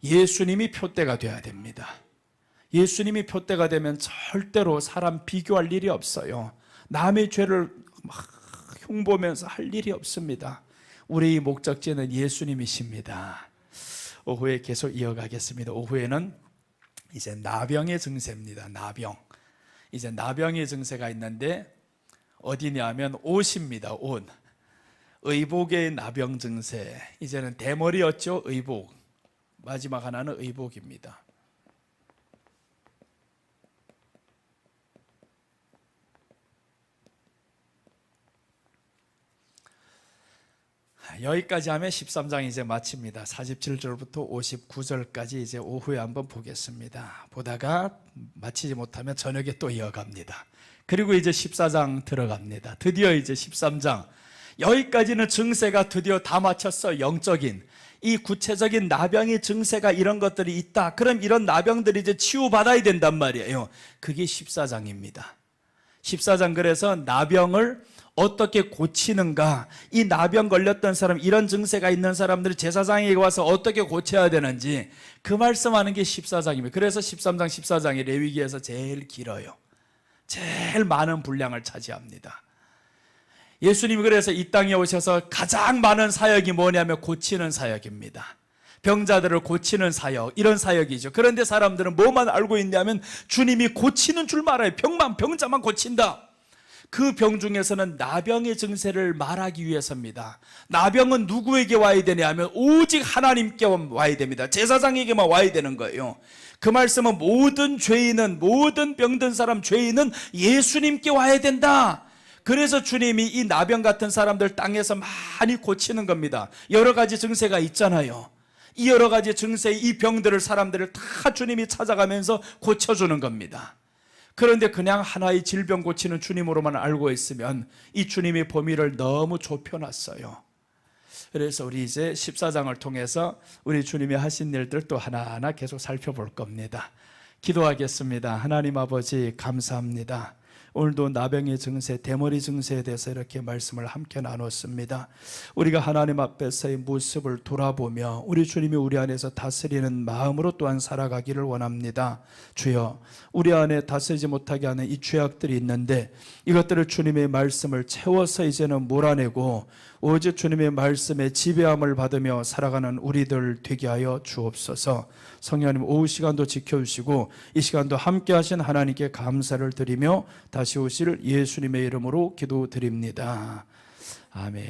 예수님이 표대가 돼야 됩니다. 예수님이 표대가 되면 절대로 사람 비교할 일이 없어요. 남의 죄를 막 흉보면서 할 일이 없습니다. 우리의 목적지는 예수님이십니다. 오후에 계속 이어가겠습니다. 오후에는 이제 나병의 증세입니다. 나병. 이제 나병의 증세가 있는데 어디냐면 옷입니다. 옷. 의복의 나병 증세. 이제는 대머리였죠. 의복. 마지막 하나는 의복입니다. 여기까지 하면 13장 이제 마칩니다. 47절부터 59절까지 이제 오후에 한번 보겠습니다. 보다가 마치지 못하면 저녁에 또 이어갑니다. 그리고 이제 14장 들어갑니다. 드디어 이제 13장. 여기까지는 증세가 드디어 다 마쳤어. 영적인 이 구체적인 나병의 증세가 이런 것들이 있다. 그럼 이런 나병들이 이제 치유받아야 된단 말이에요. 그게 14장입니다. 14장. 그래서 나병을 어떻게 고치는가, 이 나병 걸렸던 사람, 이런 증세가 있는 사람들이 제사장에게 와서 어떻게 고쳐야 되는지 그 말씀하는 게 14장입니다. 그래서 13장, 14장이 레위기에서 제일 길어요. 제일 많은 분량을 차지합니다. 예수님이 그래서 이 땅에 오셔서 가장 많은 사역이 뭐냐면 고치는 사역입니다. 병자들을 고치는 사역, 이런 사역이죠. 그런데 사람들은 뭐만 알고 있냐면 주님이 고치는 줄만 알아요. 병자만 고친다. 그 병 중에서는 나병의 증세를 말하기 위해서입니다. 나병은 누구에게 와야 되냐 하면 오직 하나님께 와야 됩니다. 제사장에게만 와야 되는 거예요. 그 말씀은 모든 죄인은, 모든 병든 사람 죄인은 예수님께 와야 된다. 그래서 주님이 이 나병 같은 사람들 땅에서 많이 고치는 겁니다. 여러 가지 증세가 있잖아요. 이 여러 가지 증세, 이 병들을, 사람들을 다 주님이 찾아가면서 고쳐주는 겁니다. 그런데 그냥 하나의 질병 고치는 주님으로만 알고 있으면 이 주님의 범위를 너무 좁혀놨어요. 그래서 우리 이제 14장을 통해서 우리 주님이 하신 일들 또 하나하나 계속 살펴볼 겁니다. 기도하겠습니다. 하나님 아버지 감사합니다. 오늘도 나병의 증세, 대머리 증세에 대해서 이렇게 말씀을 함께 나눴습니다. 우리가 하나님 앞에서의 모습을 돌아보며 우리 주님이 우리 안에서 다스리는 마음으로 또한 살아가기를 원합니다. 주여, 우리 안에 다스리지 못하게 하는 이 죄악들이 있는데 이것들을 주님의 말씀을 채워서 이제는 몰아내고 오직 주님의 말씀에 지배함을 받으며 살아가는 우리들 되게 하여 주옵소서. 성령님, 오후 시간도 지켜주시고 이 시간도 함께 하신 하나님께 감사를 드리며 다시 오실 예수님의 이름으로 기도드립니다. 아멘.